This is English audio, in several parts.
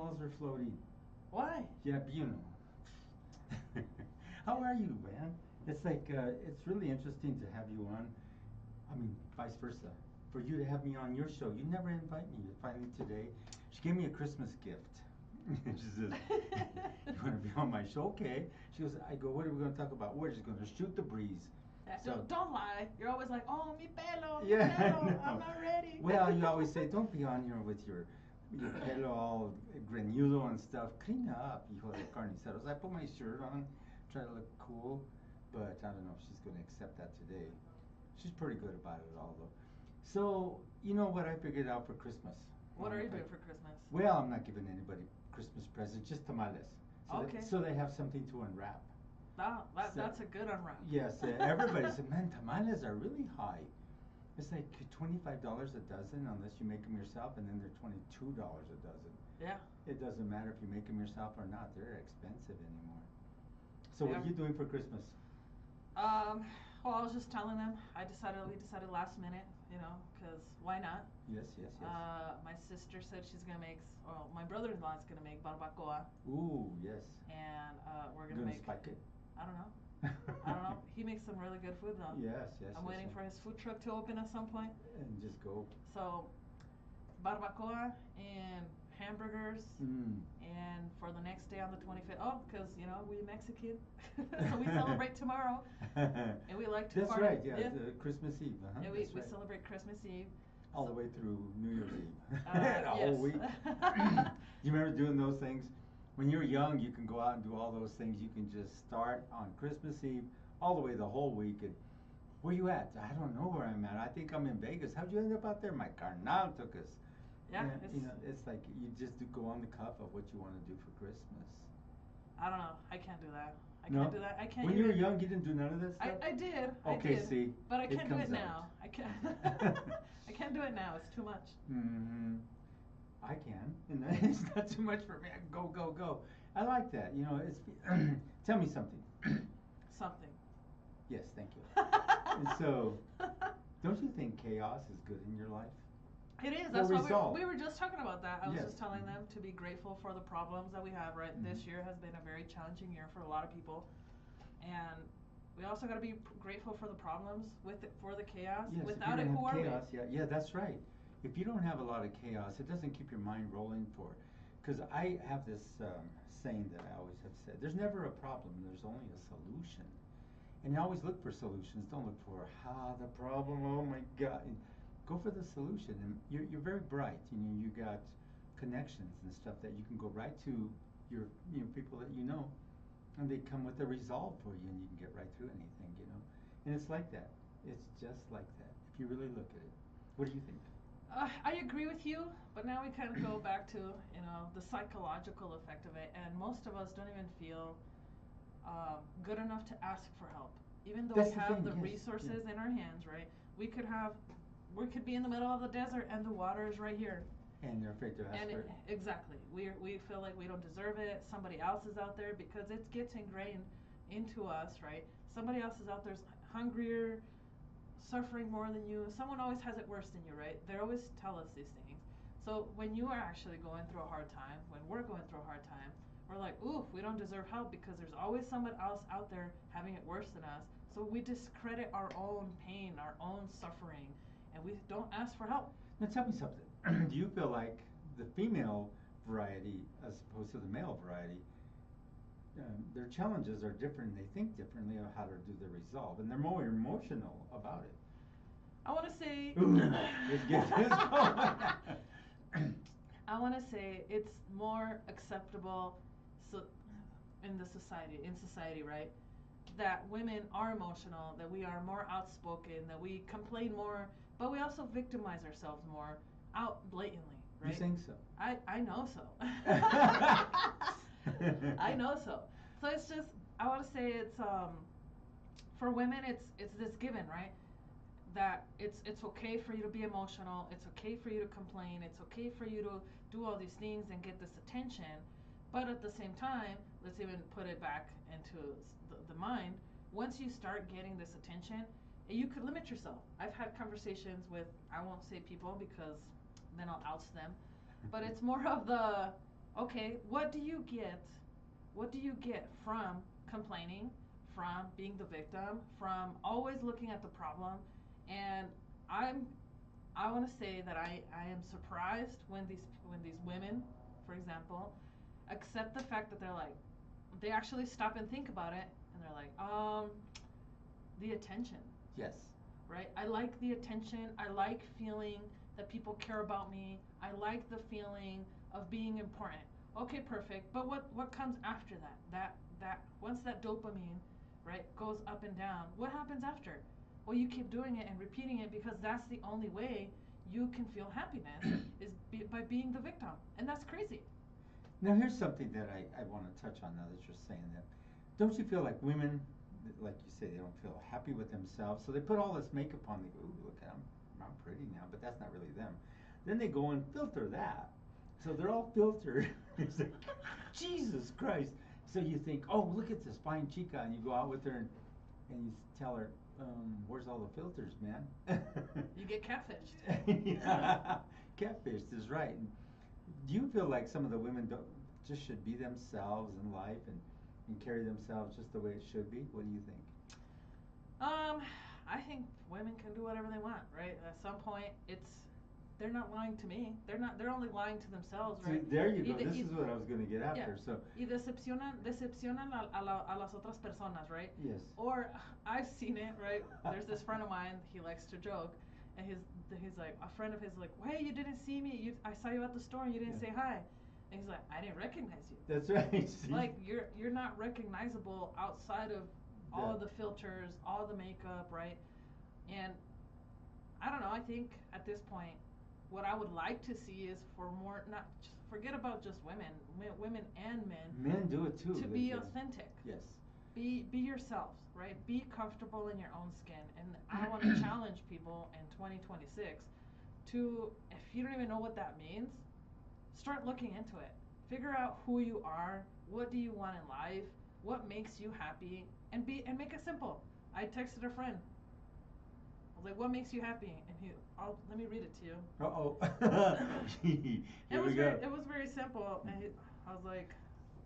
balls are floating. Why? Yeah, you know. How are you, man? It's like it's really interesting to have you on. I mean, vice versa. For you to have me on your show, you never invite me. Finally today, she gave me a Christmas gift. She says, "You want to be on my show?" Okay. She goes, "I go. What are we going to talk about?" We're just going to shoot the breeze. So don't lie. You're always like, "Oh, mi pelo, mi Yeah, pelo. I'm not ready." Well, you always say, "Don't be on here with your pelo all greñudo and stuff. Clean up, hijo de carniceros." I put my shirt on, try to look cool, but I don't know if she's going to accept that today. She's pretty good about it all, though. So, you know what I figured out for Christmas? What are you doing for Christmas? Well, I'm not giving anybody Christmas presents, just tamales. Okay. So they have something to unwrap. That's a good unwrap. Yes, everybody said, "Man, tamales are really high." It's like $25 a dozen unless you make them yourself, and then they're $22 a dozen. Yeah. It doesn't matter if you make them yourself or not; they're expensive anymore. So what are you doing for Christmas? Well, I was just telling them. We decided last minute, because why not? Yes. My sister said she's gonna make. Well, my brother-in-law is gonna make barbacoa. Ooh, yes. And we're gonna make. Spike it? I don't know. I don't know. He makes some really good food though. Yes. I'm waiting for his food truck to open at some point. And just go. So, barbacoa and hamburgers, and for the next day on the 25th. Oh, because we Mexican, so we celebrate tomorrow, and we like to. That's party. right. Yeah, the Christmas Eve. And we celebrate Christmas Eve. All the way through New Year's Eve. The whole week. You remember doing those things? When you're young, you can go out and do all those things. You can just start on Christmas Eve all the way the whole week. And where you at? I don't know where I'm at. I think I'm in Vegas. How'd you end up out there? My carnal took us. Yeah. It's like you just go on the cuff of what you want to do for Christmas. I don't know. I can't do that. I No? can't do that. I can't. When you were young, you didn't do none of that stuff? I did. Okay, I did. see. But I can't do it comes now. out. I can't. I can't do it now. It's too much. Mm-hmm. I can, and it's not too much for me. I can go. I like that. It's. Tell me something. Something. Yes, thank you. And so, don't you think chaos is good in your life? It is. That's why we were just talking about that. I was just telling them to be grateful for the problems that we have. Right, this year has been a very challenging year for a lot of people, and we also got to be grateful for the problems for the chaos. Yes, Without it, who are chaos, we? Yeah, that's right. If you don't have a lot of chaos, it doesn't keep your mind rolling for. Because I have this saying that I always have said: there's never a problem. There's only a solution. And you always look for solutions. Don't look for the problem. Oh my God. And go for the solution. And you're very bright. You got connections and stuff that you can go right to your people that you know, and they come with a resolve for you, and you can get right through anything. And it's like that. It's just like that. If you really look at it. What do you think? I agree with you, but now we kind of go back to the psychological effect of it, and most of us don't even feel good enough to ask for help, even though we have the resources in our hands. Right? We could be in the middle of the desert, and the water is right here. And you're afraid to ask for it. Exactly. We feel like we don't deserve it. Somebody else is out there because it gets ingrained into us, right? Somebody else is out there hungrier, suffering more than you. Someone always has it worse than you, right? They always tell us these things. So when you are actually going through a hard time, when we're going through a hard time, we're like, ooh, we don't deserve help because there's always someone else out there having it worse than us. So we discredit our own pain, our own suffering, and we don't ask for help. Now tell me something. Do you feel like the female variety, as opposed to the male variety, their challenges are different, they think differently of how to do the resolve, and they're more emotional about it? I want to say let's get this going. I want to say it's more acceptable in society, right? That women are emotional, that we are more outspoken, that we complain more, but we also victimize ourselves more out blatantly, right? You think so? I know so. I know so. So it's just, I want to say it's for women it's this given, right? That it's okay for you to be emotional, it's okay for you to complain, it's okay for you to do all these things and get this attention, but at the same time, let's even put it back into the mind. Once you start getting this attention, you could limit yourself. I've had conversations with, I won't say people because then I'll oust them, but it's more of the, Okay, what do you get? What do you get from complaining, from being the victim, from always looking at the problem? And I'm I want to say that I am surprised when these women, for example, accept the fact that they're like they actually stop and think about it and they're like, the attention, Yes. right? I like the attention. I like feeling that people care about me. I like the feeling of being important. Okay, perfect. But what comes after that? That once that dopamine, right, goes up and down, what happens after? Well, you keep doing it and repeating it because that's the only way you can feel happiness is by being the victim. And that's crazy. Now here's something that I want to touch on now that you're saying that. Don't you feel like women, like you say, they don't feel happy with themselves, so they put all this makeup on. They go, "Ooh, look, I'm pretty now," but that's not really them. Then they go and filter that, so they're all filtered. It's like, Jesus Christ! So you think, "Oh, look at this fine chica," and you go out with her and you tell her, "Where's all the filters, man?" You get catfished. Yeah, catfished is right. Do you feel like some of the women don't, just should be themselves in life and carry themselves just the way it should be? What do you think? I think women can do whatever they want, right? At some point, they're not lying to me. They're only lying to themselves, See, right? there you go. This is what I was going to get after. Yeah. So, Y decepcionan a las otras personas, right? yes. Or I've seen it, right? There's this friend of mine. He likes to joke, and he's like a friend of his like, hey, you didn't see me. I saw you at the store and you didn't say hi. And he's like, I didn't recognize you. That's right. See? Like you're not recognizable outside of all of the filters, all the makeup, right? And I don't know. I think at this point, what I would like to see is for more, not just, forget about just women and men. Men do it too. To be authentic. Yes. Be yourselves, right? Be comfortable in your own skin. And I want to challenge people in 2026 to, if you don't even know what that means, start looking into it. Figure out who you are. What do you want in life? What makes you happy? And make it simple. I texted a friend. I was like, "What makes you happy?" And let me read it to you. Uh-oh. It was very simple. And I was like,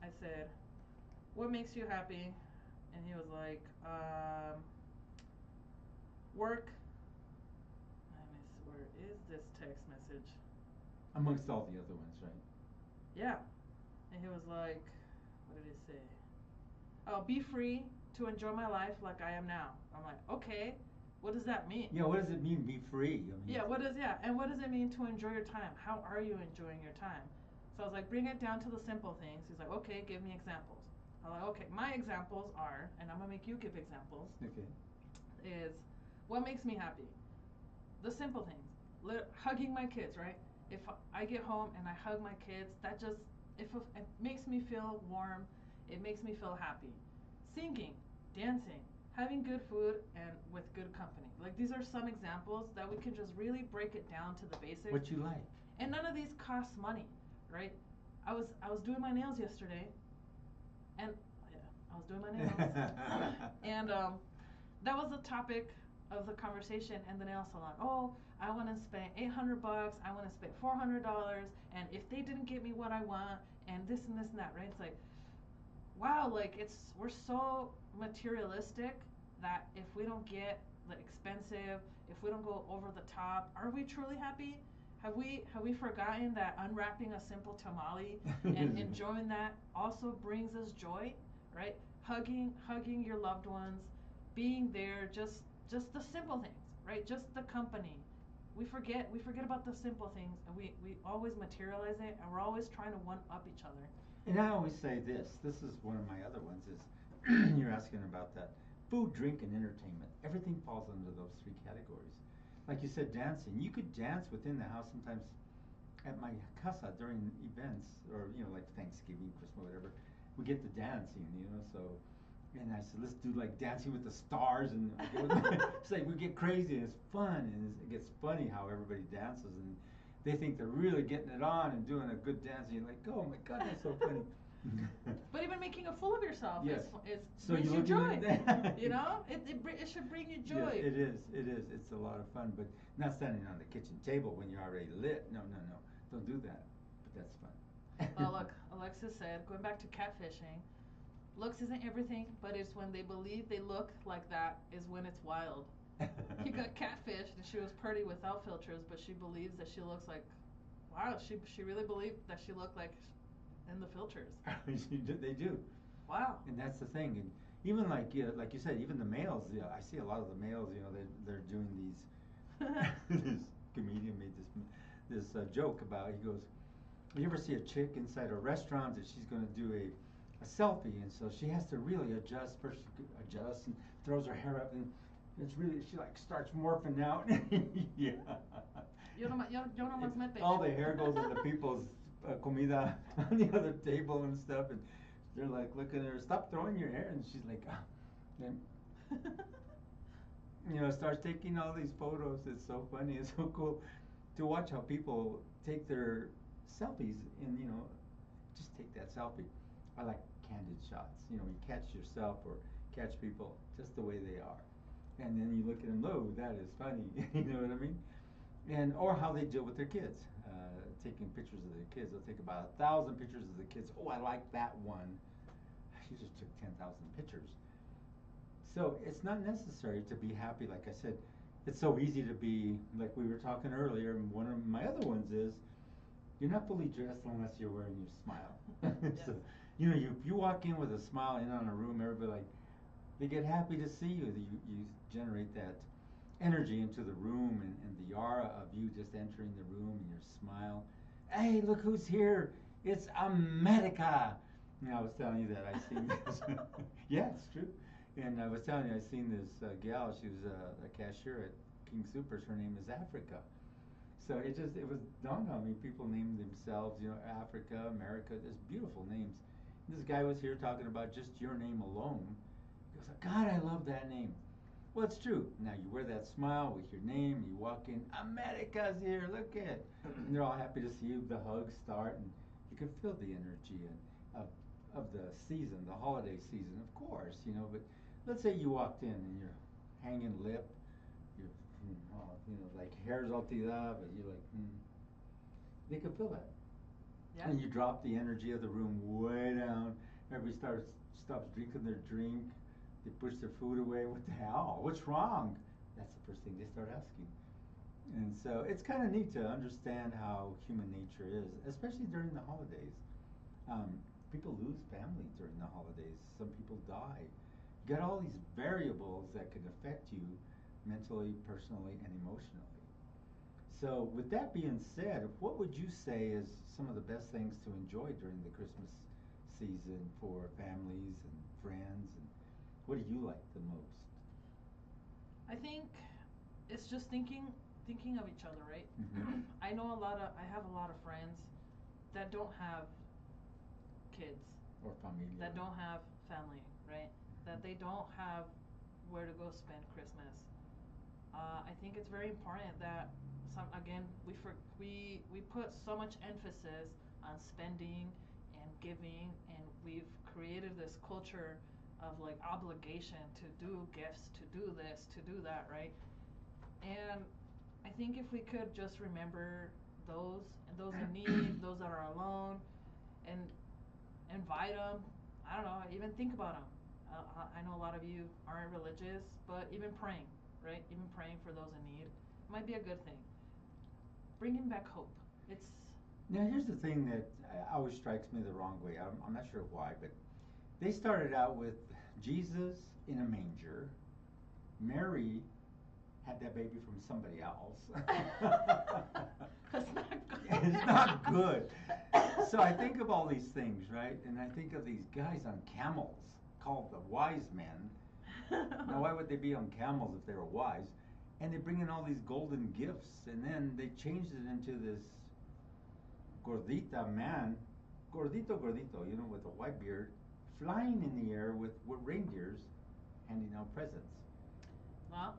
I said, "What makes you happy?" And he was like, "Work." Where is this text message? Amongst all the other ones, right? Yeah. And he was like, what did he say? Oh, be free to enjoy my life like I am now. I'm like, okay, what does that mean? Yeah, what does it mean, be free? I mean, and what does it mean to enjoy your time? How are you enjoying your time? So I was like, bring it down to the simple things. He's like, okay, give me examples. I'm like, okay, my examples are, and I'm gonna make you give examples. Okay. Is what makes me happy? The simple things. Hugging my kids, right? If I get home and I hug my kids, that just it makes me feel warm. It makes me feel happy. Singing, dancing, having good food, and with good company. Like these are some examples that we can just really break it down to the basics. What you like. And none of these cost money, right? I was doing my nails yesterday, and I was doing my nails, and that was the topic of the conversation in the nail salon. Oh, I want to spend $800. I want to spend $400, and if they didn't get me what I want, and this and this and that, right? It's like, wow, like we're so materialistic that if we don't get the expensive, if we don't go over the top, are we truly happy? Have we forgotten that unwrapping a simple tamale and enjoying that also brings us joy, right? Hugging your loved ones, being there, just the simple things, right? Just the company. We forget about the simple things, and we always materialize it, and we're always trying to one up each other. And I always say this is one of my other ones is you're asking about that. Food, drink, and entertainment. Everything falls under those three categories. Like you said, dancing. You could dance within the house sometimes at my casa during events or, like Thanksgiving, Christmas, whatever. We get to dancing, so and I said, let's do like Dancing with the Stars, and it's like we get crazy and it's fun, and it gets funny how everybody dances, and they think they're really getting it on and doing a good dance, and you're like, oh my God, that's so funny. But even making a fool of yourself yes. so brings you joy. It should bring you joy. Yes, it is. It's a lot of fun, but not standing on the kitchen table when you're already lit. No. Don't do that. But that's fun. Well, look, Alexis said, going back to catfishing, looks isn't everything, but it's when they believe they look like that is when it's wild. He got catfished, and she was pretty without filters, but she believes that she looks like, wow, she really believed that she looked like in the filters. They do. Wow. And that's the thing. And even like you said, even the males. Yeah, I see a lot of the males. They're doing these. This comedian made this joke about. He goes, "You ever see a chick inside a restaurant that she's going to do a selfie, and so she has to really adjust. First she adjusts and throws her hair up, and it's really she like starts morphing out. Yeah. Yo no más me All the hair goes into people's comida on the other table and stuff, and they're like looking at her, stop throwing your hair, and she's like, then, starts taking all these photos. It's so funny. It's so cool to watch how people take their selfies and just take that selfie. I like candid shots. You catch yourself or catch people just the way they are, and then you look at them. Oh, that is funny. You know what I mean? And or how they deal with their kids, taking pictures of their kids. They'll take about 1,000 pictures of the kids. Oh, I like that one. She just took 10,000 pictures. So it's not necessary to be happy. Like I said, it's so easy to be like we were talking earlier. And one of my other ones is you're not fully dressed unless you're wearing your smile. Yes. So you walk in with a smile in on a room, everybody like they get happy to see you. You generate that energy into the room and the aura of you just entering the room and your smile. Hey, look who's here! It's America. I was telling you that I seen this. Yeah, it's true. And I was telling you I seen this gal. She was a cashier at King Soopers. Her name is Africa. So it was dawned on me. People named themselves, Africa, America. There's beautiful names. This guy was here talking about just your name alone. He goes, God, I love that name. Well, it's true. Now you wear that smile with your name, you walk in, America's here, look at it. And they're all happy to see you, the hugs start, and you can feel the energy of the season, the holiday season, of course, but let's say you walked in and you're hanging lip, you're, like hair's all teed up, and you're like, they can feel that. Yeah. And you drop the energy of the room way down, everybody stops drinking their drink. They push their food away. What the hell? What's wrong? That's the first thing they start asking. And so it's kind of neat to understand how human nature is, especially during the holidays. People lose family during the holidays. Some people die. You got all these variables that can affect you mentally, personally, and emotionally. So with that being said, what would you say is some of the best things to enjoy during the Christmas season for families and friends? And what do you like the most? I think it's just thinking of each other, right? Mm-hmm. I have a lot of friends that don't have kids, Or familia. that don't have family, right? That they don't have where to go spend Christmas. I think it's very important that we put so much emphasis on spending and giving, and we've created this culture of like obligation to do gifts, to do this, to do that, right? And I think if we could just remember those in need, those that are alone, and invite them. I don't know, even think about them. I know a lot of you aren't religious, but even praying, right? Even praying for those in need might be a good thing. Bringing back hope. It's Now here's the thing that always strikes me the wrong way. I'm not sure why, but they started out with Jesus in a manger. Mary had that baby from somebody else. That's not good. It's not good. So I think of all these things, right? And I think of these guys on camels called the wise men. Now, why would they be on camels if they were wise? And they bring in all these golden gifts, and then they changed it into this gordita man, gordito, with a white beard, flying in the air with reindeers, handing out presents. Well,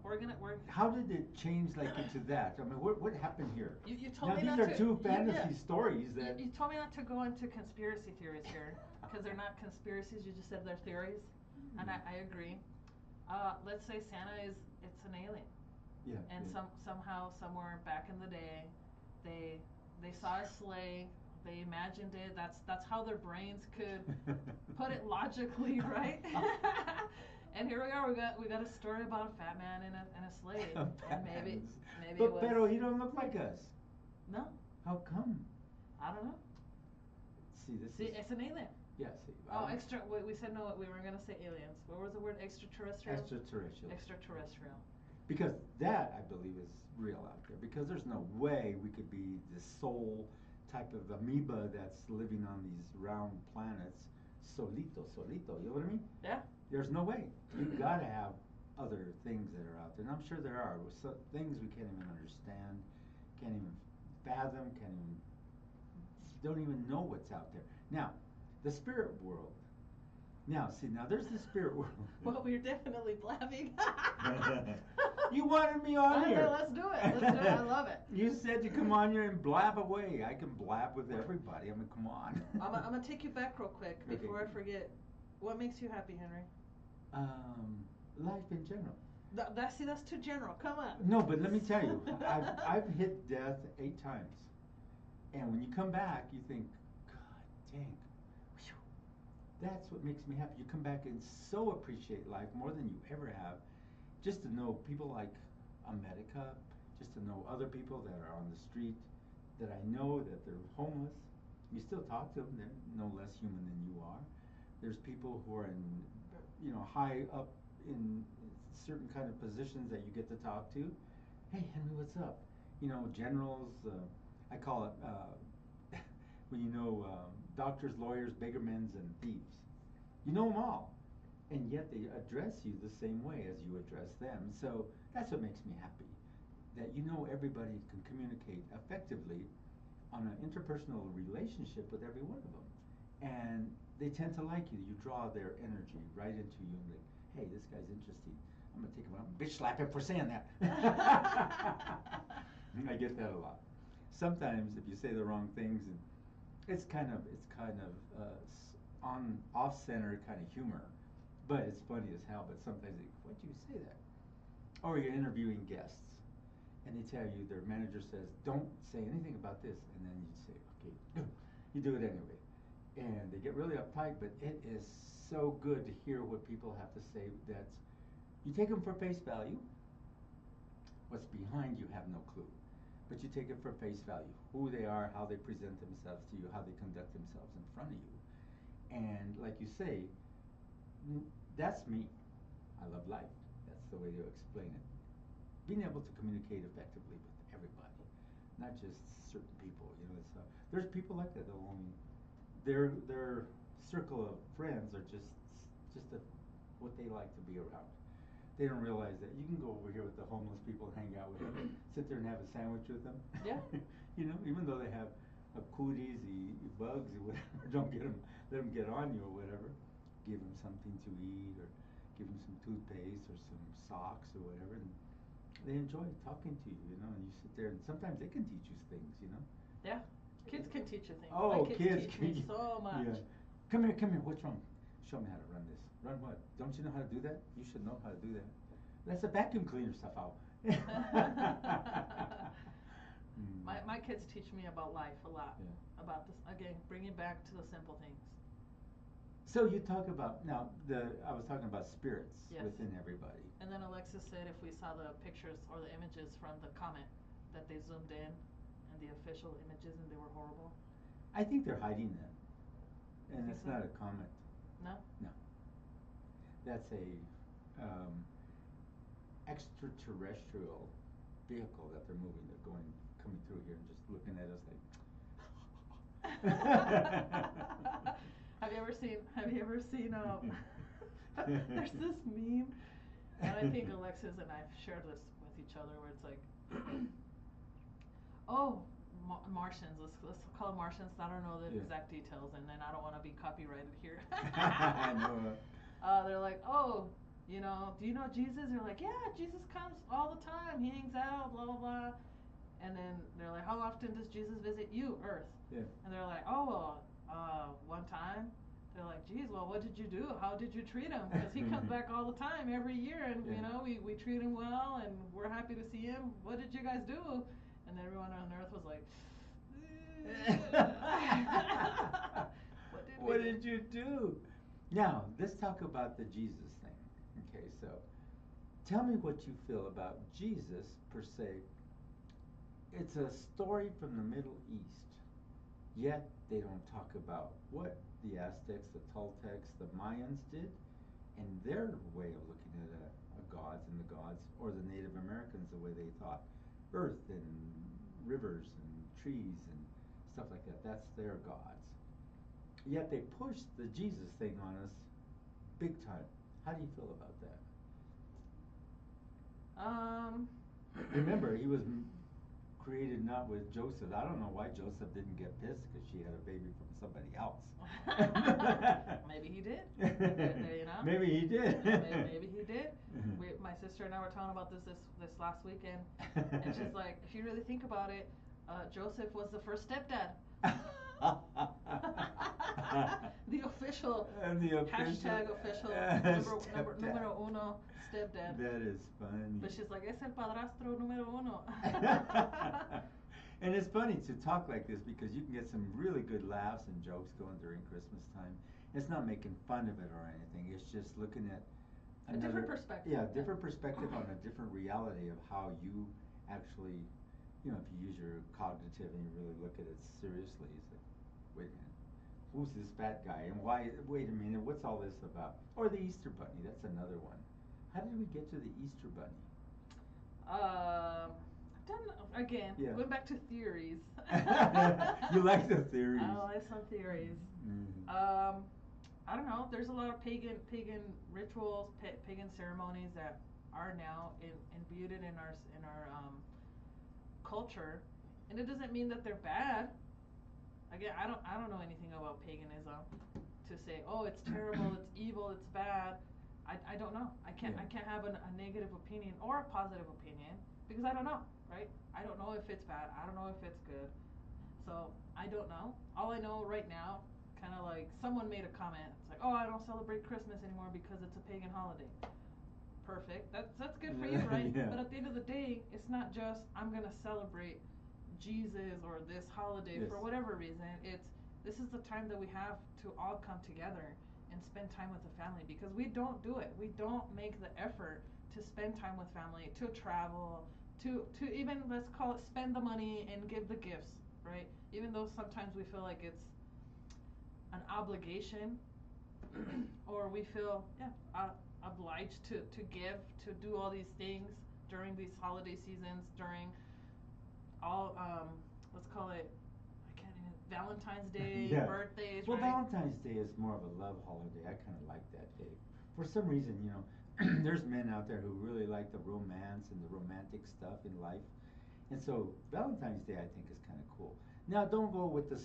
How did it change like into that? I mean, what happened here? You told now me these not are to, two fantasy stories that you told me not to go into conspiracy theories here, because they're not conspiracies. You just said they're theories, and I agree. Let's say it's an alien. Yeah. And yeah. somehow somewhere back in the day, they saw a sleigh They imagined it. That's how their brains could put it logically, right? And here we are. We got a story about a fat man and a slave, and maybe But it was. Pero he don't look like us. No, How come? I don't know. See, this See, is it's an alien. yeah. See, Oh, we said no. We weren't gonna say aliens. What was the word? Extraterrestrial. extraterrestrial. Extraterrestrial. Because that, I believe, is real out there. Because there's no way we could be the sole type of amoeba that's living on these round planets, solito. You know what I mean? Yeah. There's no way. You've got to have other things that are out there, and I'm sure there are. Things we can't even understand, can't even fathom, don't even know what's out there. Now, the spirit world. Now, see, there's the spirit world. Well, we're definitely blabbing. You wanted me on here. Let's do it. I love it. You said you come on here and blab away. I can blab with everybody. I mean, come on. I'm gonna take you back real quick before Okay. I forget. What makes you happy, Henry? Life in general. That's too general. Come on. No, but let me tell you, I've hit death 8 times, and when you come back, you think, God dang, whew, that's what makes me happy. You come back and so appreciate life more than you ever have, just to know people like America, just to know other people that are on the street, that I know that they're homeless. You still talk to them; they're no less human than you are. There's people who are in, high up in certain kind of positions that you get to talk to. Hey, Henry, what's up? Generals. I call it when doctors, lawyers, beggarmen, and thieves. You know them all, and yet they address you the same way as you address them. So that's what makes me happy. That everybody can communicate effectively on an interpersonal relationship with every one of them. And they tend to like you. You draw their energy right into you and like, hey, this guy's interesting. I'm gonna take him out and bitch slap him for saying that. I get that a lot. Sometimes if you say the wrong things, and it's kind of on off center kind of humor, but it's funny as hell. But sometimes why'd you say that? Or you're interviewing guests, and they tell you their manager says, don't say anything about this, and then you say, okay, you do it anyway. And they get really uptight, but it is so good to hear what people have to say. That you take them for face value. What's behind you have no clue, but you take it for face value. Who they are, how they present themselves to you, how they conduct themselves in front of you. And like you say, that's me. I love life. That's the way to explain it. Being able to communicate effectively with everybody, not just certain people. There's people like that. They'll only their circle of friends are just what they like to be around. They don't realize that you can go over here with the homeless people and hang out with them, sit there and have a sandwich with them. Yeah. Even though they have cooties, bugs, or whatever, don't let them get on you or whatever. Give them something to eat or give them some toothpaste or some socks or whatever, and they enjoy talking to you, and you sit there and sometimes they can teach you things, Yeah. Kids can teach you things. Oh, My kids teach me so much. Yeah. Come here, what's wrong? Show me how to run this. Run what? Don't you know how to do that? You should know how to do that. Let's the vacuum cleaner stuff out. My kids teach me about life a lot. Yeah. About this, again, bringing back to the simple things. So you talk about, I was talking about spirits Yes. within everybody. And then Alexis said if we saw the pictures or the images from the comet, that they zoomed in and the official images and they were horrible. I think they're hiding them. And think it's so? not a comet. No? No. That's a extraterrestrial vehicle that they're moving. They're coming through here and just looking at us like. Have you ever seen there's this meme, and I think Alexis and I've shared this with each other, where it's like oh, Martians, let's call them Martians. I don't know the exact details, and then I don't want to be copyrighted here. I know. They're like, oh, do you know Jesus? They're like, yeah, Jesus comes all the time. He hangs out, blah blah blah. And then they're like, how often does Jesus visit you, Earth? Yeah. And they're like, oh, one time. They're like, geez, well, what did you do? How did you treat him? Because he comes back all the time, every year, and we treat him well, and we're happy to see him. What did you guys do? And everyone on Earth was like, What did you do? Now, let's talk about the Jesus thing. Okay, so tell me what you feel about Jesus per se. It's a story from the Middle East, yet they don't talk about what the Aztecs, the Toltecs, the Mayans did, and their way of looking at gods and the gods, or the Native Americans, the way they thought earth and rivers and trees and stuff like that. That's their gods. Yet they pushed the Jesus thing on us big time. How do you feel about that? Remember, he was created not with Joseph. I don't know why Joseph didn't get pissed because she had a baby from somebody else. Maybe he did. You know? Maybe he did. Maybe he did. My sister and I were talking about this last weekend, and she's like, if you really think about it, Joseph was the first stepdad. The official hashtag official numero uno stepdad. That is funny. But she's like, es el padrastro número uno. And it's funny to talk like this because you can get some really good laughs and jokes going during Christmas time. It's not making fun of it or anything. It's just looking at a different perspective. Yeah, different perspective on a different reality of how you actually, if you use your cognitive and you really look at it seriously, it's like, wait a minute, who's this fat guy and why? Wait a minute, what's all this about? Or the Easter Bunny, that's another one. How did we get to the Easter Bunny? Going back to theories. You like the theories. I like some theories. Mm-hmm. I don't know. There's a lot of pagan rituals, pagan ceremonies that are now imbued in our culture, and it doesn't mean that they're bad. Again, I don't know anything about paganism to say, oh, it's terrible, it's evil, it's bad. I don't know. I can't have a negative opinion or a positive opinion because I don't know, right? I don't know if it's bad. I don't know if it's good. So I don't know. All I know right now, kind of like someone made a comment. It's like, oh, I don't celebrate Christmas anymore because it's a pagan holiday. Perfect. That's good for you, right? Yeah. But at the end of the day, it's not just I'm gonna celebrate Jesus or this holiday for whatever reason. This is the time that we have to all come together and spend time with the family because we don't do it. We don't make the effort to spend time with family, to travel, to even, let's call it, spend the money and give the gifts, right? Even though sometimes we feel like it's an obligation or we feel obliged to give, to do all these things during these holiday seasons, during all let's call it, Valentine's Day, birthdays. Well, right? Valentine's Day is more of a love holiday. I kind of like that day. For some reason, there's men out there who really like the romance and the romantic stuff in life, and so Valentine's Day I think is kind of cool. Now, don't go with the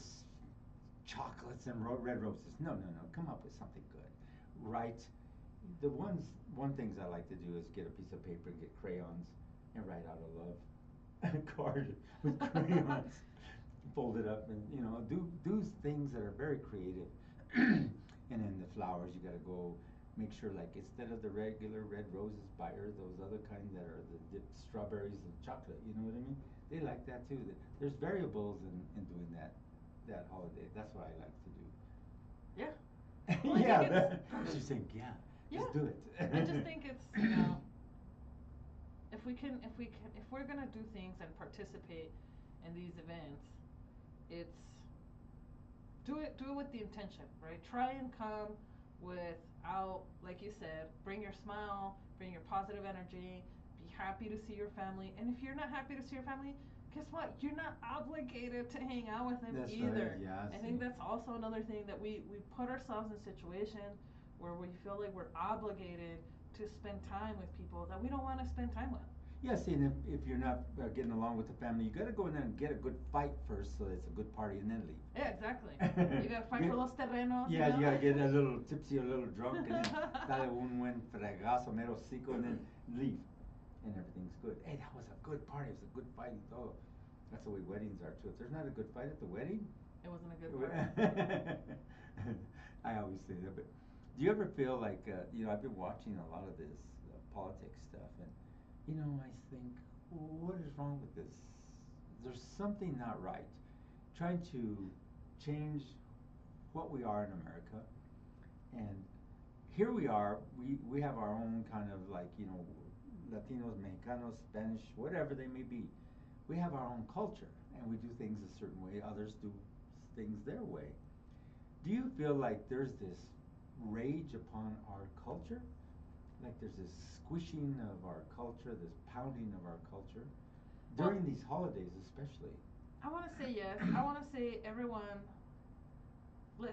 chocolates and red roses. No. Come up with something good, right? The one things I like to do is get a piece of paper and get crayons and write out a love card with crayons. Fold it up and do things that are very creative. And then the flowers, you got to go make sure, like, instead of the regular red roses, buy her those other kind that are the dipped strawberries and chocolate. You know what I mean? They like that too. There's variables in doing that holiday. That's what I like to do. Yeah. Well, yeah. She's saying, yeah. Just do it. I just think it's if we're gonna do things and participate in these events, it's do it with the intention, right? Try and come without, like you said, bring your smile, bring your positive energy, be happy to see your family. And if you're not happy to see your family, guess what? You're not obligated to hang out with them either. Right, yeah, I think that's also another thing that we put ourselves in a situation where we feel like we're obligated to spend time with people that we don't want to spend time with. Yeah, see, and if you're not getting along with the family, you got to go in there and get a good fight first, so it's a good party, and then leave. Yeah, exactly. You got to fight for los terrenos. Yeah, you got to get a little tipsy, a little drunk, and then dale un buen fregazo, mero cico, and then leave, and everything's good. Hey, that was a good party. It was a good fight. Oh, that's the way weddings are too. If there's not a good fight at the wedding, it wasn't a good party. I always say that, but do you ever feel like I've been watching a lot of this politics stuff, and I think, what is wrong with this? There's something not right. trying to change what we are in America. And here we are, we have our own kind of like, you know, Latinos, Mexicanos, Spanish, whatever they may be. We have our own culture and we do things a certain way, others do things their way. Do you feel like there's this rage upon our culture? Like there's this squishing of our culture, this pounding of our culture? Well, During these holidays especially. I want to say yes. I want to say everyone. li-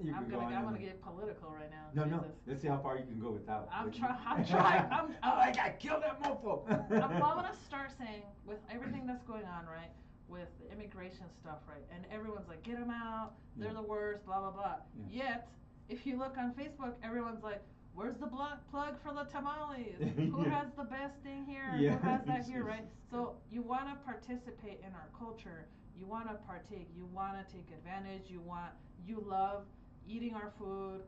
You I'm can go gonna on I'm and gonna on. get political right now. No, no. Jesus. Let's see how far you can go without. I'm with- trying. I'm trying. Oh my God, kill that mofo! I'm gonna start saying with everything that's going on, right? With the immigration stuff, right? And everyone's like, get them out. They're Yeah. the worst. Blah blah blah. Yeah. Yet, if you look on Facebook, everyone's like, where's the plug for the tamales? Who Yeah. has the best thing here? Yeah. Who has that here, right? Jesus So you want to participate in our culture. You want to partake. You want to take advantage. You love eating our food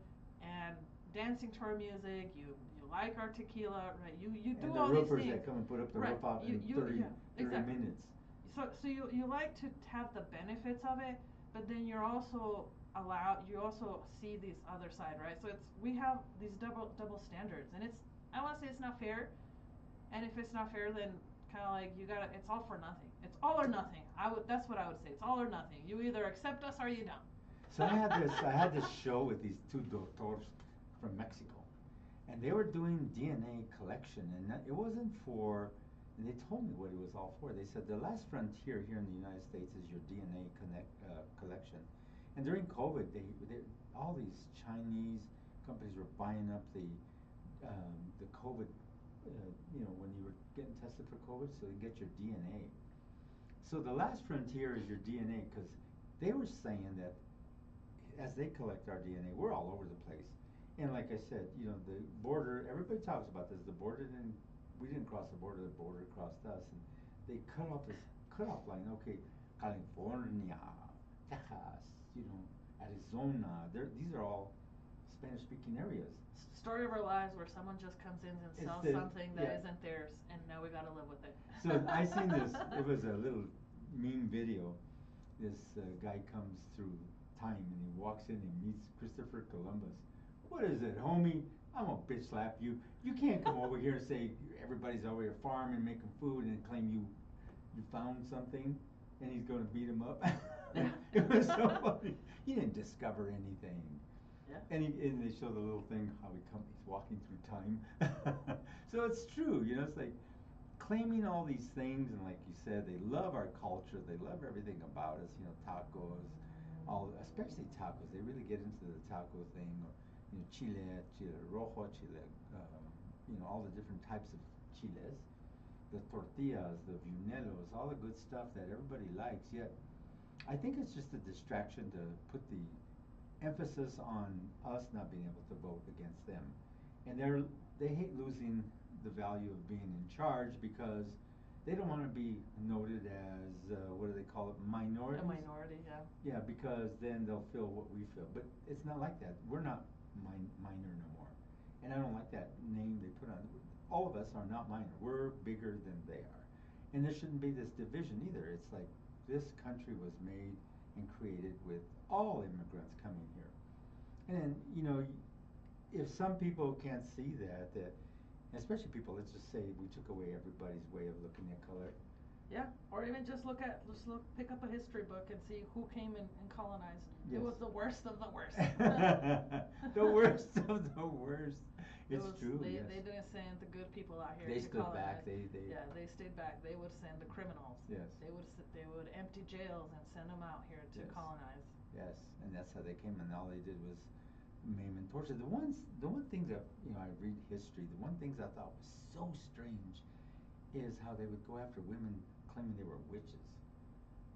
and dancing to our music. You like our tequila, right? You do And the all these roofers things. that come and put up the Right. roof out in You- 30, yeah, 30 exactly. minutes. So you like to have the benefits of it, but then you also see this other side, right? So we have these double standards, and I want to say it's not fair, and if it's not fair, then kind of like it's all for nothing. It's all or nothing. That's what I would say. It's all or nothing. You either accept us or you don't. So I had this show with these two doctors from Mexico, and they were doing DNA collection, and it wasn't for, and they told me what it was all for. They said the last frontier here in the United States is your DNA collection. And during COVID, all these Chinese companies were buying up the COVID, you know, when you were getting tested for COVID, so they get your DNA. So the last frontier is your DNA, because they were saying that as they collect our DNA, we're all over the place. And like I said, you know, the border, everybody talks about this, we didn't cross the border crossed us. And they cut off this cutoff line, okay, California, Texas, you know, Arizona, these are all Spanish-speaking areas. Story of our lives where someone just comes in and sells something that isn't theirs, and now we gotta live with it. So I seen this, it was a little meme video. This guy comes through time and he walks in and meets Christopher Columbus. What is it, homie? I'm gonna bitch slap you. You can't come over here and say everybody's over here farming, making food, and claim you found something, and he's gonna beat him up. It was so funny. He didn't discover anything. Yeah. And they show the little thing how he's walking through time. So it's true, you know. It's like claiming all these things, and like you said, they love our culture. They love everything about us. You know, tacos, especially tacos. They really get into the taco thing. Or, you know, chile rojo, chile, you know, all the different types of chiles, the tortillas, the buñuelos, all the good stuff that everybody likes. Yet, I think it's just a distraction to put the emphasis on us not being able to vote against them, and they hate losing the value of being in charge because they don't want to be noted as what do they call it, minorities? A minority, yeah. Yeah, because then they'll feel what we feel, but it's not like that. We're not minor no more, and I don't like that name they put on. All of us are not minor. We're bigger than they are, and there shouldn't be this division either. It's like this country was made and created with all immigrants coming here. And then, you know, if some people can't see that, especially people, let's just say we took away everybody's way of looking at color. Yeah, or even pick up a history book and see who came and colonized. Yes. It was the worst of the worst. The worst of the worst. It's true. They Yes. didn't send the good people out here They to stood colonize. back. They stayed back. They would send the criminals. Yes. They would empty jails and send them out here to Yes. colonize. Yes, and that's how they came, and all they did was maim and torture. The one thing that, you know, I read history. The one things I thought was so strange is how they would go after women claiming they were witches,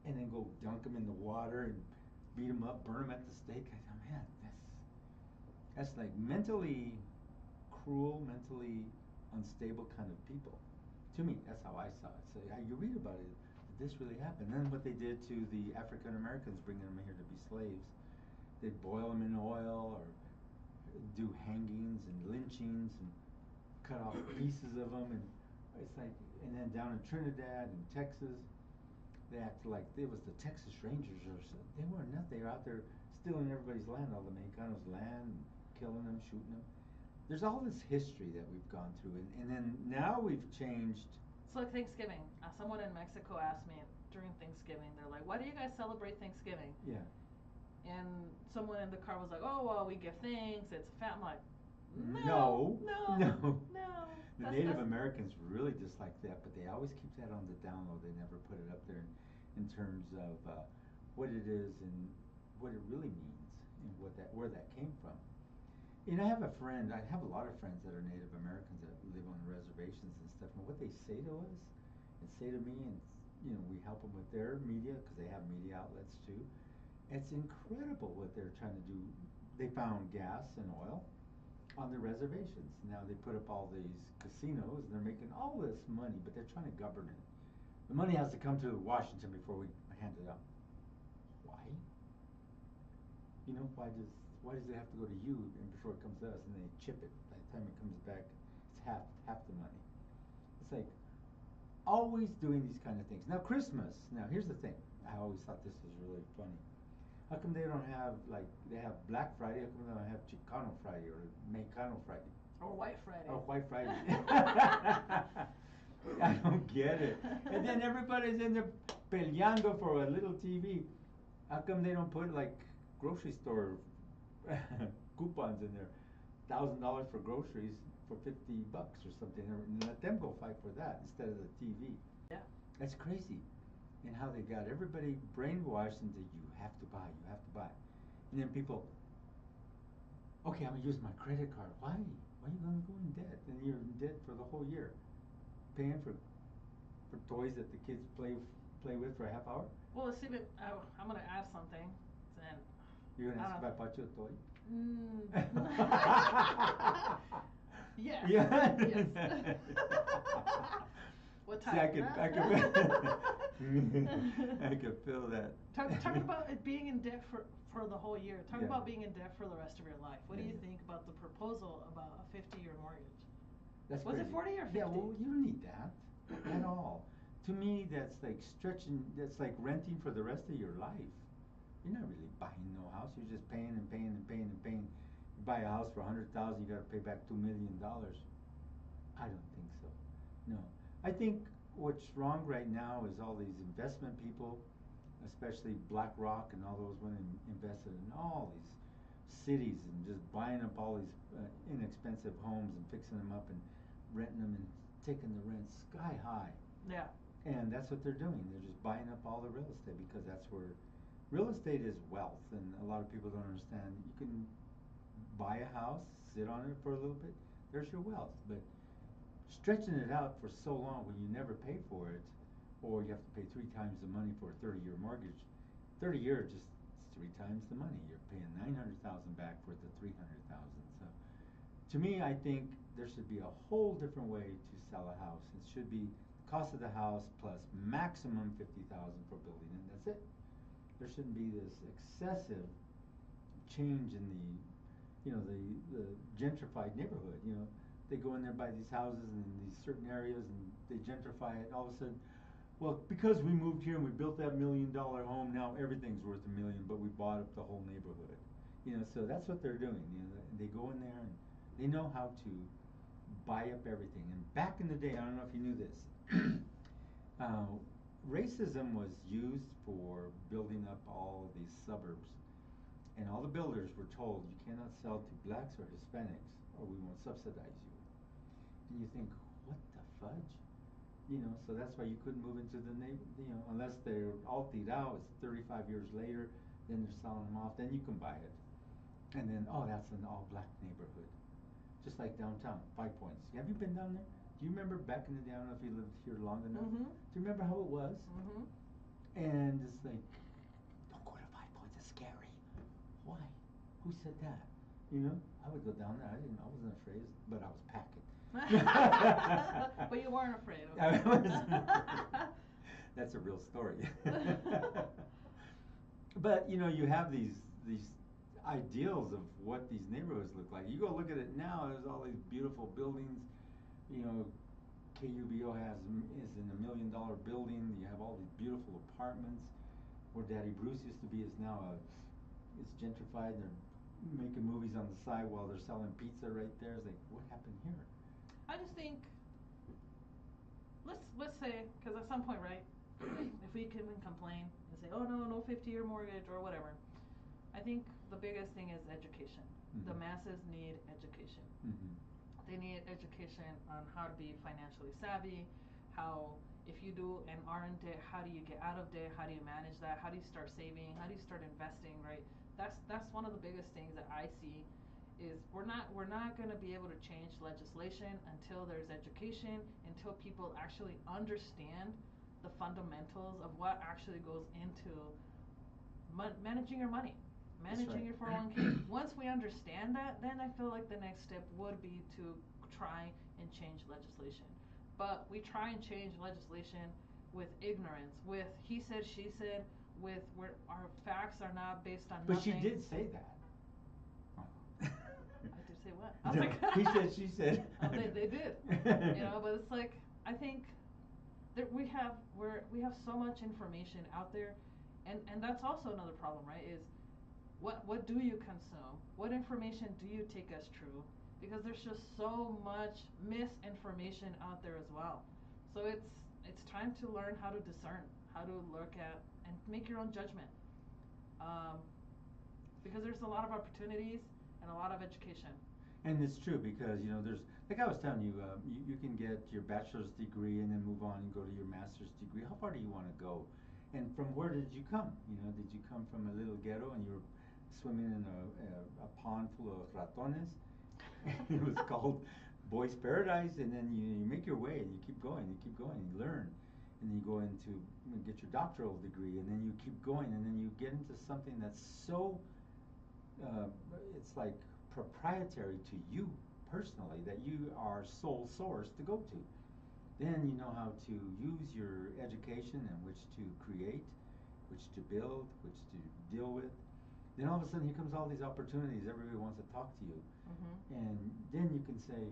and then go dunk them in the water and beat them up, burn them at the stake. I thought, man, that's like mentally cruel, mentally unstable kind of people. To me, that's how I saw it. So you read about it. Did this really happen? And then what they did to the African Americans, bringing them here to be slaves, they'd boil them in oil or do hangings and lynchings and cut off pieces of them, and it's like, and then down in Trinidad and Texas, They acted like it was the Texas Rangers or something. They weren't nothing. They were out there stealing everybody's land, all the Mexicanos' land, killing them, shooting them. There's all this history that we've gone through, and then now we've changed. It's like Thanksgiving. Someone in Mexico asked me during Thanksgiving, they're like, why do you guys celebrate Thanksgiving? Yeah. And someone in the car was like, oh, well, we give thanks, it's a fat. I'm like, No. no. The Native Americans really dislike that, but they always keep that on the down low. They never put it up there in terms of what it is and what it really means and where that came from. And I have a lot of friends that are Native Americans that live on reservations and stuff, and what they say to us and say to me, and we help them with their media because they have media outlets too. It's incredible what they're trying to do. They found gas and oil on the reservations. Now they put up all these casinos and they're making all this money, but they're trying to govern it. The money has to come to Washington before we hand it out. Why? Why does it have to go to you and before it comes to us, and they chip it? By the time it comes back, it's half the money. It's like always doing these kind of things. Now Christmas. Now here's the thing. I always thought this was really funny. How come they don't have they have Black Friday? How come they don't have Chicano Friday or Mexicano Friday? Or White Friday. Or White Friday. I don't get it. And then everybody's in there peleando for a little TV. How come they don't put like grocery store coupons in there? $1,000 for groceries for $50 or something, and let them go fight for that instead of the TV. Yeah. That's crazy. And how they got everybody brainwashed into you have to buy. And then people, okay, I'm going to use my credit card. Why? Why are you going to go in debt? And you're in debt for the whole year. Paying for toys that the kids play with for a half hour? Well, let's see, but I'm going to add something. And you're going to ask if I bought you a toy? Yes. Yeah. Yes. What time? See, I could feel that. Talk about it being in debt for the whole year. Talk Yeah. about being in debt for the rest of your life. What do you Yeah. think about the proposal about a 50-year mortgage? That's Was crazy. it 40 or 50? Yeah, well, you don't need that at all. To me, that's like stretching. That's like renting for the rest of your life. You're not really buying no house. You're just paying and paying and paying and paying. You buy a house for $100,000, you got to pay back $2 million. I don't think so. No, I think what's wrong right now is all these investment people, especially BlackRock and all those women invested in all these cities and just buying up all these inexpensive homes and fixing them up and renting them and taking the rent sky high. Yeah. And that's what they're doing. They're just buying up all the real estate because that's where real estate is wealth. And a lot of people don't understand. You can buy a house, sit on it for a little bit, there's your wealth. But stretching it out for so long when you never pay for it, or you have to pay 3 times the money for a 30-year mortgage, 30 years just it's 3 times the money. You're paying $900,000 back for the $300,000. So to me, I think there should be a whole different way to sell a house. It should be cost of the house plus maximum $50,000 for building it. That's it. There shouldn't be this excessive change in the gentrified neighborhood. They go in there, buy these houses in these certain areas, and they gentrify it. And all of a sudden, well, because we moved here and we built that $1 million home, now everything's worth $1 million, but we bought up the whole neighborhood. So that's what they're doing. They go in there and they know how to buy up everything. And back in the day, I don't know if you knew this, racism was used for building up all these suburbs. And all the builders were told, you cannot sell to blacks or Hispanics, or we won't subsidize you. And you think, what the fudge? So that's why you couldn't move into the neighborhood, unless they're all tirado, it's 35 years later, then they're selling them off, then you can buy it. And then, that's an all-black neighborhood. Just like downtown, 5 Points. Have you been down there? Do you remember back in the day, I don't know if you lived here long enough, Mm-hmm. do you remember how it was? Mm-hmm. And it's like, don't go to 5 Points, it's scary. Why? Who said that? I would go down there. I wasn't afraid, but I was packing. But you weren't afraid. Okay? That's a real story. But you have these ideals of what these neighborhoods look like. You go look at it now. There's all these beautiful buildings, KUBO is in $1 million building. You have all these beautiful apartments. Where Daddy Bruce used to be is now it's gentrified. They're making movies on the side while they're selling pizza right there. It's like, what happened here? I just think, let's say, because at some point, right, if we can complain and say, oh no 50-year mortgage or whatever, I think the biggest thing is education. Mm-hmm. The masses need education. Mm-hmm. They need education on how to be financially savvy, how, if you are in debt, how do you get out of debt? How do you manage that? How do you start saving? How do you start investing, right? That's one of the biggest things that I see is we're not going to be able to change legislation until there's education, until people actually understand the fundamentals of what actually goes into managing your money, managing your 401k. Once we understand that, then I feel like the next step would be to try and change legislation. But we try and change legislation with ignorance, with he said, she said, with where our facts are not based on But nothing. she did say that. I did say what? I was like, he said, she said. Oh, they did. But it's like, I think that we have so much information out there, and that's also another problem, right? Is what do you consume? What information do you take as true? Because there's just so much misinformation out there as well. So it's time to learn how to discern, how to look at and make your own judgment. Because there's a lot of opportunities and a lot of education. And it's true because there's, like I was telling you, you can get your bachelor's degree and then move on and go to your master's degree. How far do you want to go? And from where did you come? Did you come from a little ghetto and you were swimming in a pond full of ratones? It was called Boys Paradise, and then you make your way and you keep going, you learn, and then you go into get your doctoral degree, and then you keep going, and then you get into something that's so it's like proprietary to you personally that you are sole source to go to. Then you know how to use your education in which to create, which to build, which to deal with. Then all of a sudden here comes all these opportunities. Everybody wants to talk to you. Mm-hmm. And then you can say,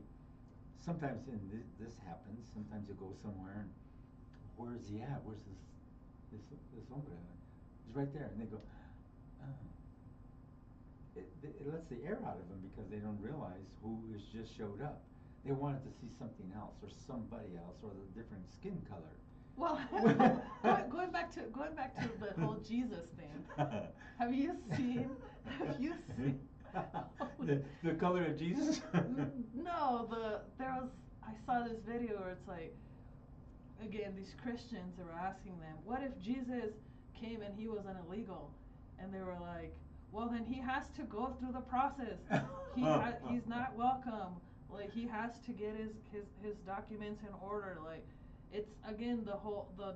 sometimes this happens, sometimes you go somewhere and where's he at? Where's this hombre? He's right there. And they go, oh. It lets the air out of them because they don't realize who has just showed up. They wanted to see something else or somebody else or a different skin color. Well, going back to the whole Jesus thing. Have you seen? The color of Jesus? No, I saw this video where it's like, again, these Christians were asking them, what if Jesus came and he was an illegal? And they were like, well, then he has to go through the process. He's not welcome. Like, he has to get his documents in order. Like, it's again the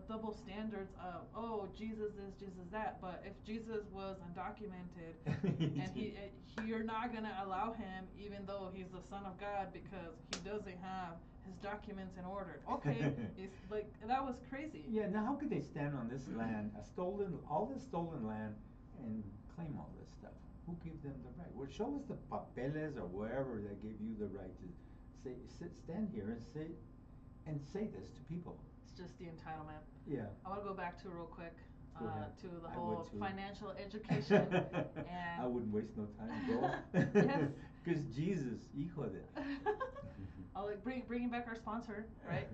double standards of, oh, Jesus this, Jesus that. But if Jesus was undocumented and you're not gonna allow him, even though he's the Son of God, because he doesn't have his documents in order. Okay, it's like that was crazy. Yeah. Now, how could they stand on this land, all this stolen land, and claim all this stuff? Who gave them the right? Well, show us the papeles or wherever that gave you the right to stand here and say this to people. It's just the entitlement. Yeah. I want to go back to real quick to the I whole financial education. And I wouldn't waste no time. Go. Yes. Because Jesus, hijo de. I'll bringing back our sponsor, right?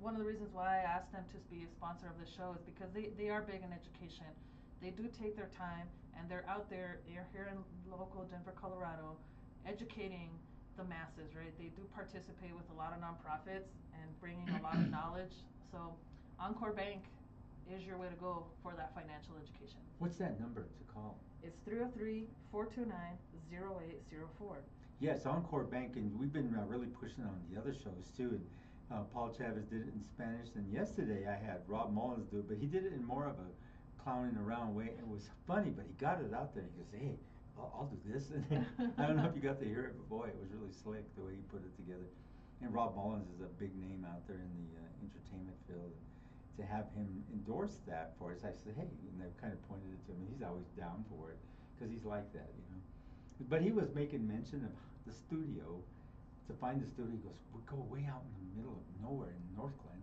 One of the reasons why I asked them to be a sponsor of the show is because they are big in education. They do take their time, and they're out there. They're here in local Denver, Colorado, educating the masses, right? They do participate with a lot of nonprofits and bringing a lot of knowledge. So Encore Bank is your way to go for that financial education. What's that number to call? It's 303-429-0804. Yes, Encore Bank, and we've been really pushing on the other shows too. And Paul Chavez did it in Spanish, and yesterday I had Rob Mullins do it, but he did it in more of a clowning around way. It was funny, but he got it out there. He goes, "Hey, I'll do this." And I don't know if you got to hear it, but boy, it was really slick the way he put it together. And Rob Mullins is a big name out there in the entertainment field. And to have him endorse that for us, I said, "Hey," and I kind of pointed it to him. He's always down for it because he's like that, But he was making mention of the studio to find the studio. He goes, we go way out in the middle of nowhere in Northglenn,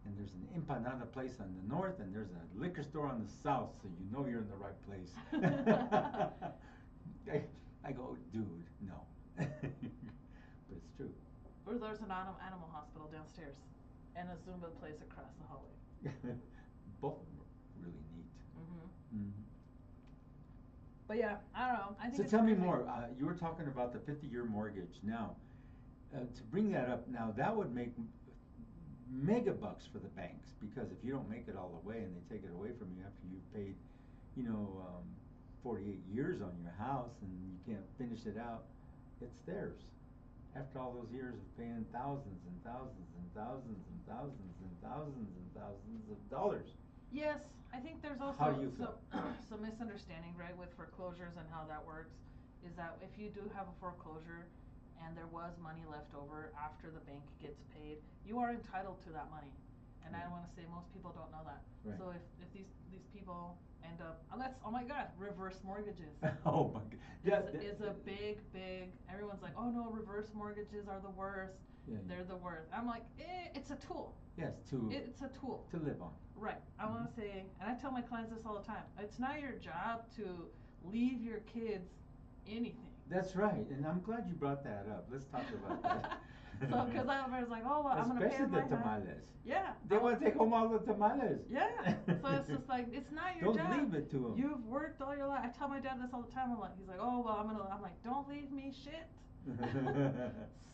and there's an empanada place on the north, and there's a liquor store on the south, so you know you're in the right place. I go, dude, no. But it's true. Or there's an animal hospital downstairs, and a Zumba place across the hallway. Both of them are really neat. Mm-hmm. Mm-hmm. But yeah, I don't know. I think So it's tell me crazy. more. You were talking about the 50-year mortgage. Now, to bring that up, now that would make mega bucks for the banks, because if you don't make it all the way and they take it away from you after you've paid, 48 years on your house and you can't finish it out, it's theirs. After all those years of paying thousands and thousands and thousands and thousands and thousands and thousands of dollars. Yes, I think there's also How do you feel? some misunderstanding, right, with foreclosures and how that works, is that if you do have a foreclosure and there was money left over after the bank gets paid, you are entitled to that money. And Right. I want to say most people don't know that. Right. So if these people end up, oh my God, reverse mortgages. Oh my God. Yeah, Is a big, everyone's like, oh no, reverse mortgages are the worst. Yeah, yeah. They're the worst. I'm like, it's a tool. Yes, It's a tool. to live on. Right. I want to say, and I tell my clients this all the time, it's not your job to leave your kids anything. That's right, and I'm glad you brought that up. Let's talk about that. So, because everybody's like, oh, well, I'm going to pay Especially my the half. tamales. Yeah. They want to take home all the tamales. Yeah. So it's just like, it's not your Don't job. leave it to them. You've worked all your life. I tell my dad this all the time. He's like, oh, well, I'm like, don't leave me shit.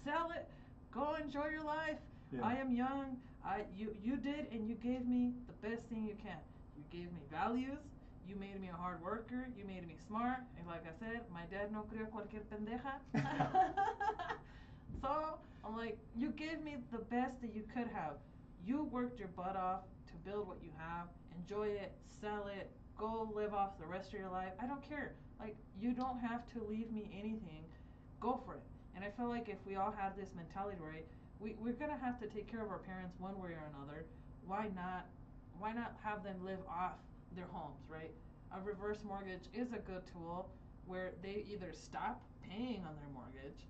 Sell it. Go enjoy your life. Yeah. I am young. You did, and you gave me the best thing you can. You gave me values. You made me a hard worker. You made me smart. And like I said, my dad no crió cualquier pendeja. So I'm like, you gave me the best that you could have. You worked your butt off to build what you have. Enjoy it. Sell it. Go live off the rest of your life. I don't care. Like, you don't have to leave me anything. Go for it. And I feel like if we all have this mentality, right, we're gonna have to take care of our parents one way or another. Why not have them live off their homes, right? A reverse mortgage is a good tool where they either stop paying on their mortgage,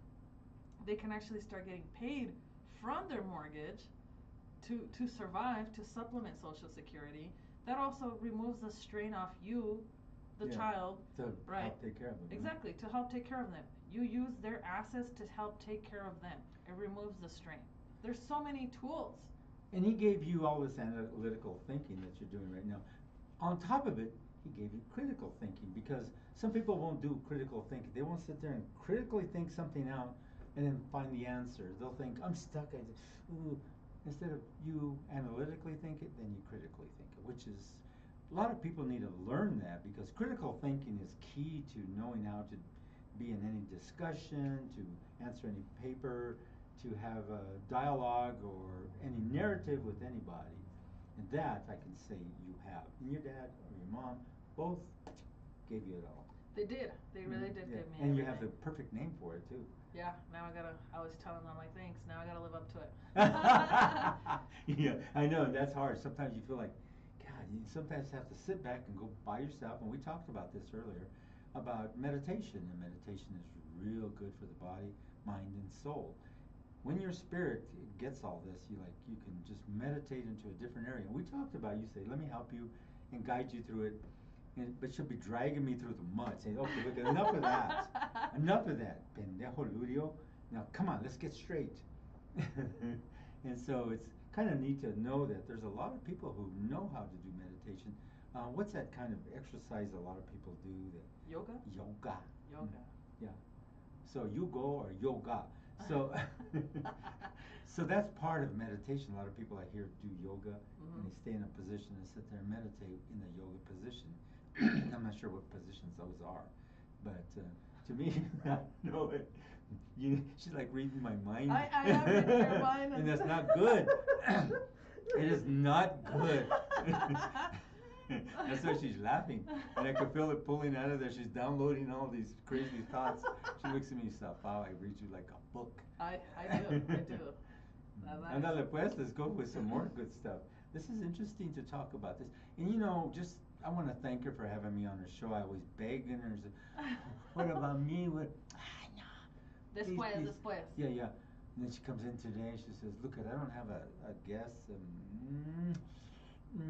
they can actually start getting paid from their mortgage to survive, to supplement Social Security. That also removes the strain off you, the child, to right? help take care of them. Exactly, to help take care of them. You use their assets to help take care of them. It removes the strain. There's so many tools. And he gave you all this analytical thinking that you're doing right now. On top of it, he gave you critical thinking, because some people won't do critical thinking. They won't sit there and critically think something out and then find the answer. They'll think, I'm stuck. Instead of you analytically think it, then you critically think it, which is, a lot of people need to learn that, because critical thinking is key to knowing how to be in any discussion, to answer any paper, to have a dialogue or any narrative with anybody. And that I can say you have. And your dad or your mom both gave you it all. They did. They really did give me And you have the everything. perfect name for it too. Yeah, now I always tell them, I'm like, thanks, now I gotta live up to it. Yeah, I know, that's hard. Sometimes you feel like, God, you sometimes have to sit back and go by yourself. And we talked about this earlier, about meditation. And meditation is real good for the body, mind, and soul. When your spirit gets all this, you can just meditate into a different area. And we talked about, you say, let me help you and guide you through it. But she'll be dragging me through the mud, saying, okay, look, enough of that. Enough of that, pendejo Lurio. Now, come on, let's get straight. And so it's kind of neat to know that there's a lot of people who know how to do meditation. What's that kind of exercise a lot of people do? Yoga? Yoga. Yoga. Yeah. So you go or yoga. So, so that's part of meditation. A lot of people I hear do yoga, and they stay in a position and sit there and meditate in the yoga position. I'm not sure what positions those are, but to me, I know it. She's like reading my mind. I am reading your mind. And that's not good. It is not good. That's why she's laughing. And I can feel it pulling out of there. She's downloading all these crazy thoughts. She looks at me and says, wow, I read you like a book. I do. Andale pues, let's go with some more good stuff. This is interesting to talk about this. And just, I want to thank her for having me on her show. I always begging her, what about me? What? No. Después. Yeah. And then she comes in today, she says, look, I don't have a guest.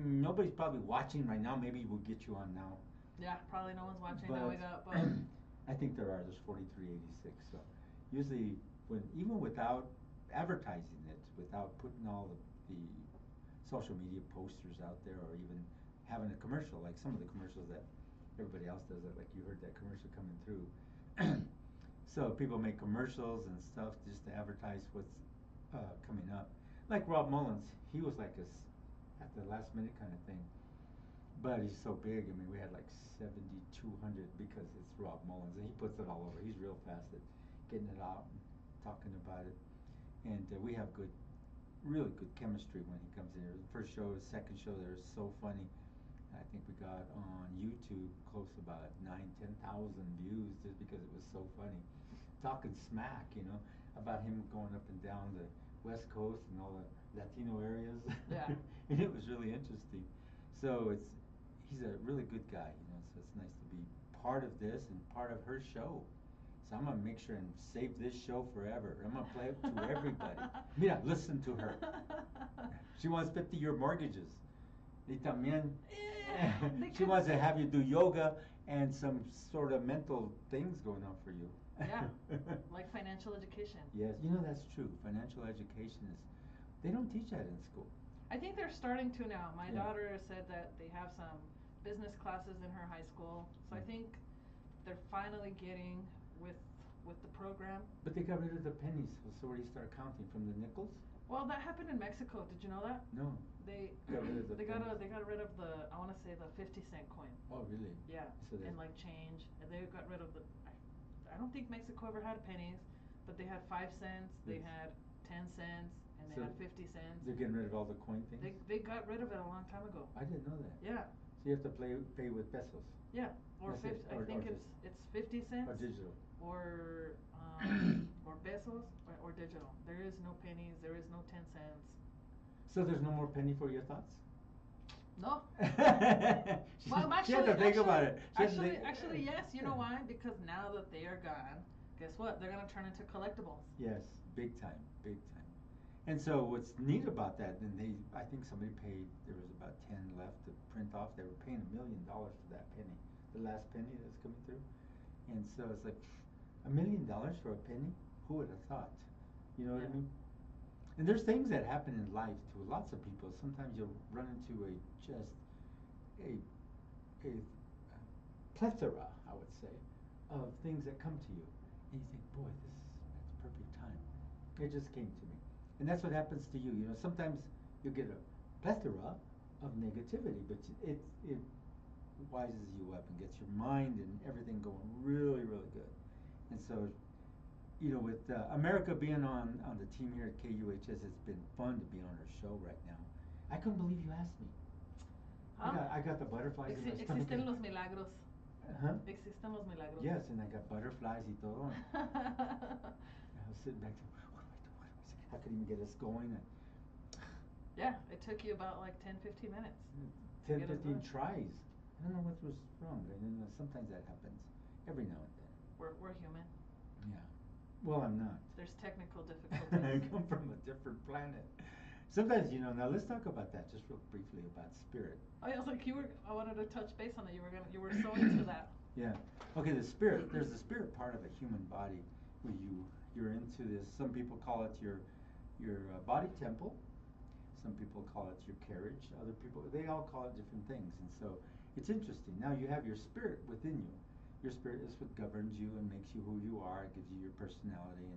Nobody's probably watching right now. Maybe we'll get you on now. Yeah, probably no one's watching But now. We got both. I think there's 4386. So usually, even without advertising it, without putting all the social media posters out there, or even having a commercial, like some of the commercials that everybody else does, like you heard that commercial coming through. So people make commercials and stuff just to advertise what's coming up. Like Rob Mullins, he was like at the last minute kind of thing. But he's so big. I mean, we had like 7,200 because it's Rob Mullins, and he puts it all over. He's real fast at getting it out and talking about it. And we have really good chemistry when he comes in here. The first show, the second show, they're so funny. I think we got on YouTube close to about 9,000-10,000 views just because it was so funny. Talking smack, about him going up and down the West Coast and all the Latino areas. Yeah. And it was really interesting. So he's a really good guy, so it's nice to be part of this and part of her show. So I'm gonna make sure and save this show forever. I'm gonna play it to everybody. Mira, listen to her. She wants 50-year mortgages. Y también, she wants to have you do yoga and some sort of mental things going on for you. Yeah, like financial education. Yes, that's true. Financial education they don't teach that in school. I think they're starting to now. My Yeah. daughter said that they have some business classes in her high school, so I think they're finally getting with the program. But they got rid of the pennies, so where do you start counting? From the nickels? Well, that happened in Mexico. Did you know that? No. They got rid of the they pennies. got rid of I want to say the 50-cent coin. Oh, really? Yeah, So and like change, and they got rid of I don't think Mexico ever had pennies, but they had 5 cents, they Yes. had 10 cents, and they So had 50 cents. They're getting rid of all the coin things? They got rid of it a long time ago. I didn't know that. Yeah. So you have to pay with pesos? Yeah, or That's it, 50, I think it's 50 cents. Or digital? Or or pesos, or digital. There is no pennies, there is no 10 cents. So there's no more penny for your thoughts? No. She Well, had to think about it. Actually, yes. You know why? Because now that they are gone, guess what? They're gonna turn into collectibles. Yes, big time, big time. And so what's neat about that, and I think somebody paid, there was about 10 left to print off. They were paying $1 million for that penny, the last penny that's coming through. And so it's like, $1 million for a penny? Who would have thought? You know what I mean? And there's things that happen in life to lots of people. Sometimes you'll run into a plethora, I would say, of things that come to you, and you think, boy, that's perfect time. It just came to me, and that's what happens to you. Sometimes you get a plethora of negativity, but it wises you up and gets your mind and everything going really, really good. And so, with America being on the team here at KUHS, it's been fun to be on her show right now. I couldn't believe you asked me. Huh? I got the butterflies in my stomach. Existen los milagros. Huh? Existen los milagros. Yes, and I got butterflies y todo. I was sitting back there, what do I do? I couldn't even get us going. Yeah, it took you about like 10-15 minutes. 10, 15 tries. I don't know what was wrong, but sometimes that happens every now and then. We're human. Yeah. Well, I'm not. There's technical I difficulties. come from a different planet. Sometimes, now let's talk about that just real briefly about spirit. Oh, yeah, I was like, I wanted to touch base on that. You were so into that. Yeah. Okay, the spirit. There's the spirit part of a human body where you're into this. Some people call it your body temple. Some people call it your carriage. Other people, they all call it different things. And so it's interesting. Now you have your spirit within you. Your spirit is what governs you and makes you who you are. It gives you your personality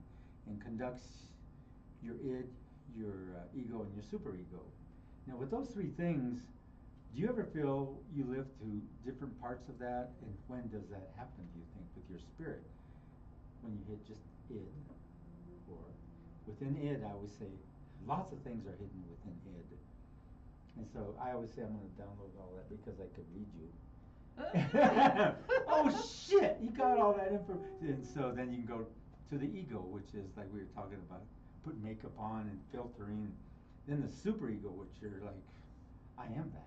and conducts your id, your ego, and your superego. Now with those three things, do you ever feel you live to different parts of that? And when does that happen, do you think, with your spirit? When you hit just id, or within id, I always say lots of things are hidden within id. And so I always say I'm going to download all that because I could read you. Oh shit, you got all that information. And so then you can go to the ego, which is like we were talking about, put makeup on and filtering. Then the superego, which you're like, I am that.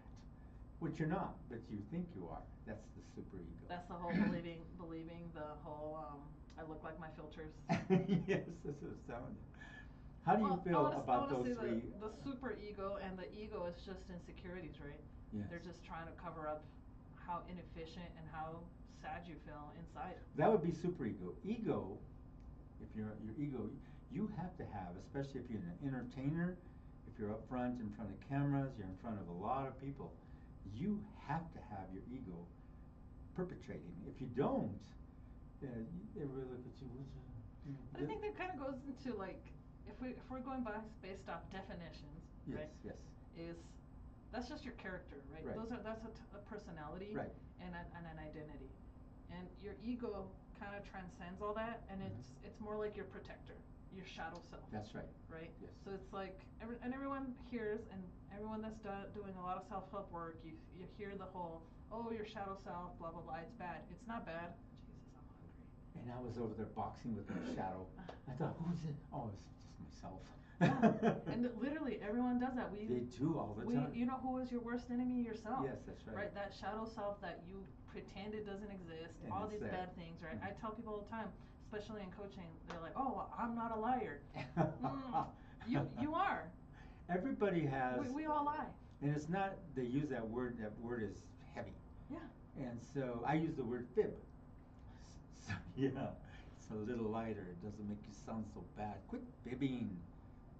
Which you're not, but you think you are. That's the superego. That's the whole believing the whole I look like my filters. Yes, that's what I was telling you. How do you Well, feel about I wanna those say three? the super ego, and the ego is just insecurities, right? Yes. They're just trying to cover up how inefficient and how sad you feel inside. That would be superego. Ego, if you're your ego, you have to have, especially if you're an entertainer, if you're up front in front of cameras, you're in front of a lot of people, you have to have your ego perpetrating. If you don't, everybody look at you. What's But I think that kind of goes into like, if we're going by based off definitions, yes, right? yes. Is that's just your character, right? Right. That's a personality, Right. and an identity, and your ego kind of transcends all that, and it's more like your protector, your shadow self. That's right. Right. Yes. So it's like everyone hears, and everyone that's doing a lot of self-help work, you hear the whole, oh, your shadow self, blah blah blah. It's bad. It's not bad. Jesus, I'm hungry. And I was over there boxing with my shadow. I thought, who's it? Oh, it's just myself. And literally, everyone does that. They do all the time. You know who is your worst enemy? Yourself. Yes, that's right. Right, that shadow self that you pretend it doesn't exist. And all it's these there. bad things, right? Mhm. I tell people all the time, especially in coaching, they're like, "Oh, well, I'm not a liar." You are. Everybody has. We all lie. And it's not. They use that word. That word is heavy. Yeah. And so I use the word fib. So yeah, it's a little lighter. It doesn't make you sound so bad. Quit fibbing.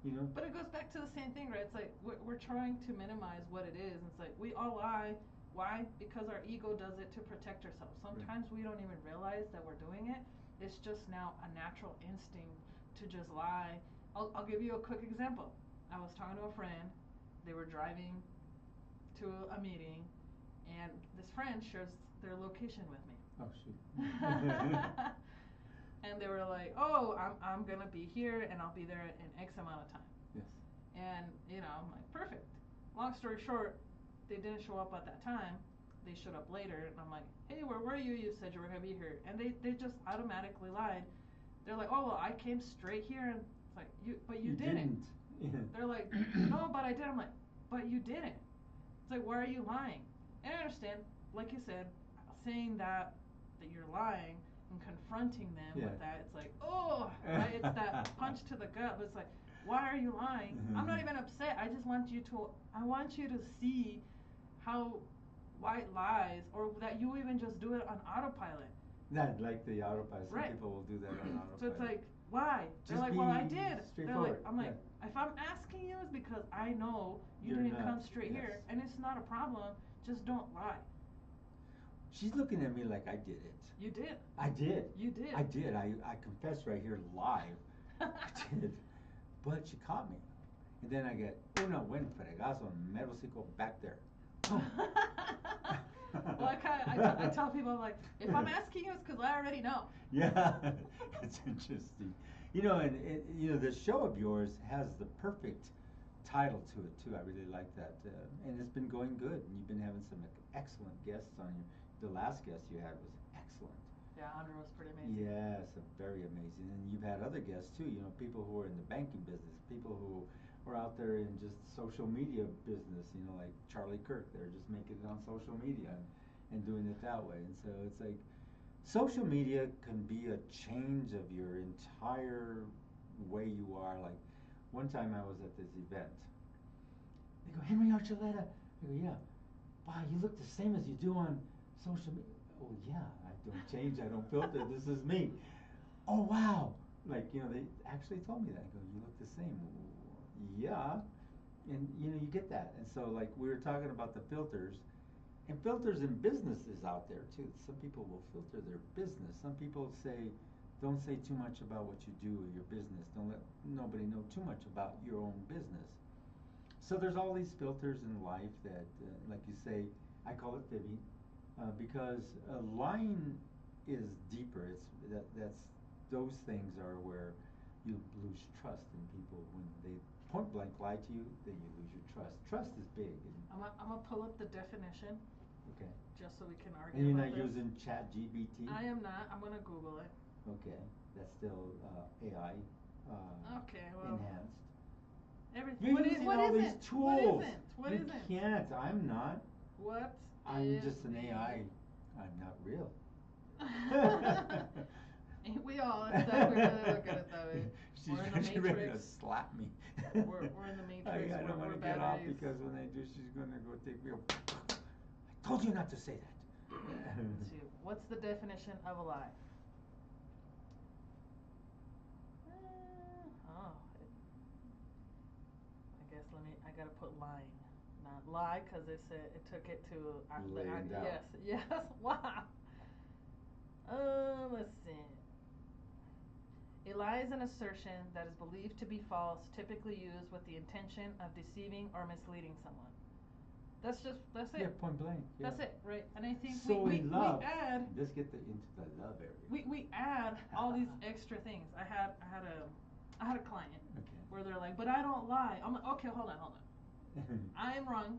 You know. But it goes back to the same thing, right? It's like we're trying to minimize what it is. It's like we all lie. Why? Because our ego does it to protect ourselves. Sometimes we don't even realize that we're doing it. It's just now a natural instinct to just lie. I'll give you a quick example. I was talking to a friend. They were driving to a meeting, and this friend shares their location with me. Oh shoot. And they were like, "Oh, I'm gonna be here, and I'll be there in X amount of time." Yes. And I'm like, perfect. Long story short, they didn't show up at that time. They showed up later, and I'm like, "Hey, where were you? You said you were gonna be here." And they just automatically lied. They're like, "Oh, well, I came straight here," and it's like, but you didn't. They're like, "No, but I did." I'm like, "But you didn't." It's like, why are you lying? And I understand, like you said, saying that you're lying and confronting them with that. It's like, oh, right? It's that punch to the gut. But it's like, why are you lying? I'm not even upset. I just want you to see how white lies, or that you even just do it on autopilot. Not like the autopilot. Some Right. people will do that on autopilot. So it's like, why? They're Just like, well, I did. They're like, I'm like, yeah. if I'm asking you, it's because I know you You're didn't not, come straight yes. here, and it's not a problem. Just don't lie. She's looking at me like I did it. You did. I did. You did. I did. I confess right here live. I did. But she caught me. And then I get una buen fregazo and merosico back there. Well, I tell people, I'm like, if I'm asking you, it's because I already know. Yeah, it's interesting. And the show of yours has the perfect title to it too. I really like that, and it's been going good. And you've been having some excellent guests on your. The last guest you had was excellent. Yeah, Andrew was pretty amazing. Yes, very amazing. And you've had other guests too. People who are in the banking business, people who are out there in just social media business. Like Charlie Kirk. They're just making it on social media and doing it that way. And so it's like. Social media can be a change of your entire way you are. Like one time I was at this event. They go, Henry Archuleta. I go, yeah. Wow, you look the same as you do on social media. Oh yeah, I don't change. I don't filter. This is me. Oh wow. They actually told me that. I go, you look the same. Yeah. And you get that. And so we were talking about the filters. And filters in business is out there too. Some people will filter their business. Some people say, don't say too much about what you do or your business. Don't let nobody know too much about your own business. So there's all these filters in life that, like you say, I call it fibbing, because lying is deeper. Those things are where you lose trust in people when they point blank lie to you. Then you lose your trust. Trust is big. I'm gonna pull up the definition. Okay. Just so we can argue. And you're about not this. using ChatGPT? I am not. I'm gonna Google it. Okay, that's still AI Okay, well. enhanced. Everything. You're using all these tools. What you isn't? can't. I'm not. What? I'm just an AI. I'm not real. We all, if we really look at it that way. She's We're in the she's ready to matrix. slap me. We're in the matrix. I don't We're want to get off batteries. because when I do, she's gonna go take me. I told you not to say that. Let's see. What's the definition of a lie? Oh, I guess I gotta put lying, not lie, cause it took it to Laying down. yes, wow. Let's see. A lie is an assertion that is believed to be false, typically used with the intention of deceiving or misleading someone. That's it. Yeah, point blank. Yeah. That's it, right? And I think so we add. Let's get into the love area. We add all these extra things. I had a client where they're like, but I don't lie. I'm like, okay, hold on. I am wrong.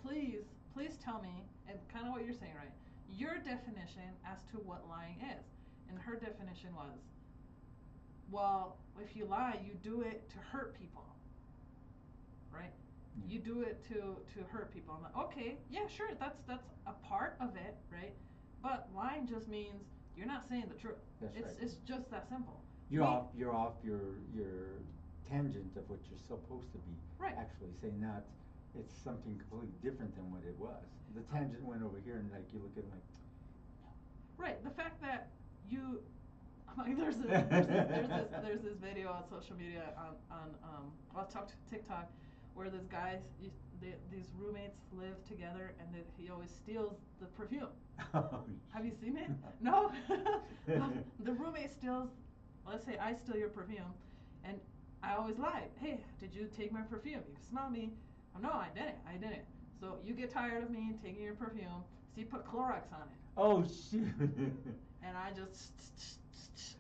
Please tell me, and kind of what you're saying, right? Your definition as to what lying is. And her definition was, well, if you lie, you do it to hurt people, right? You do it to hurt people. I'm like, okay, yeah, sure, that's a part of it, right? But lying just means you're not saying the truth. That's right. It's just that simple. You're off your tangent of what you're supposed to be actually saying. Not it's something completely different than what it was. The tangent went over here, and like you look at it like. Right. The fact that you. Like there's this video on social media on TikTok where this guy these roommates live together and he always steals the perfume. Have you seen it? No. The roommate steals. Let's say I steal your perfume, and I always lie. Hey, did you take my perfume? You smell me. Oh, no, I didn't. So you get tired of me taking your perfume. So you put Clorox on it. Oh shoot. And I just.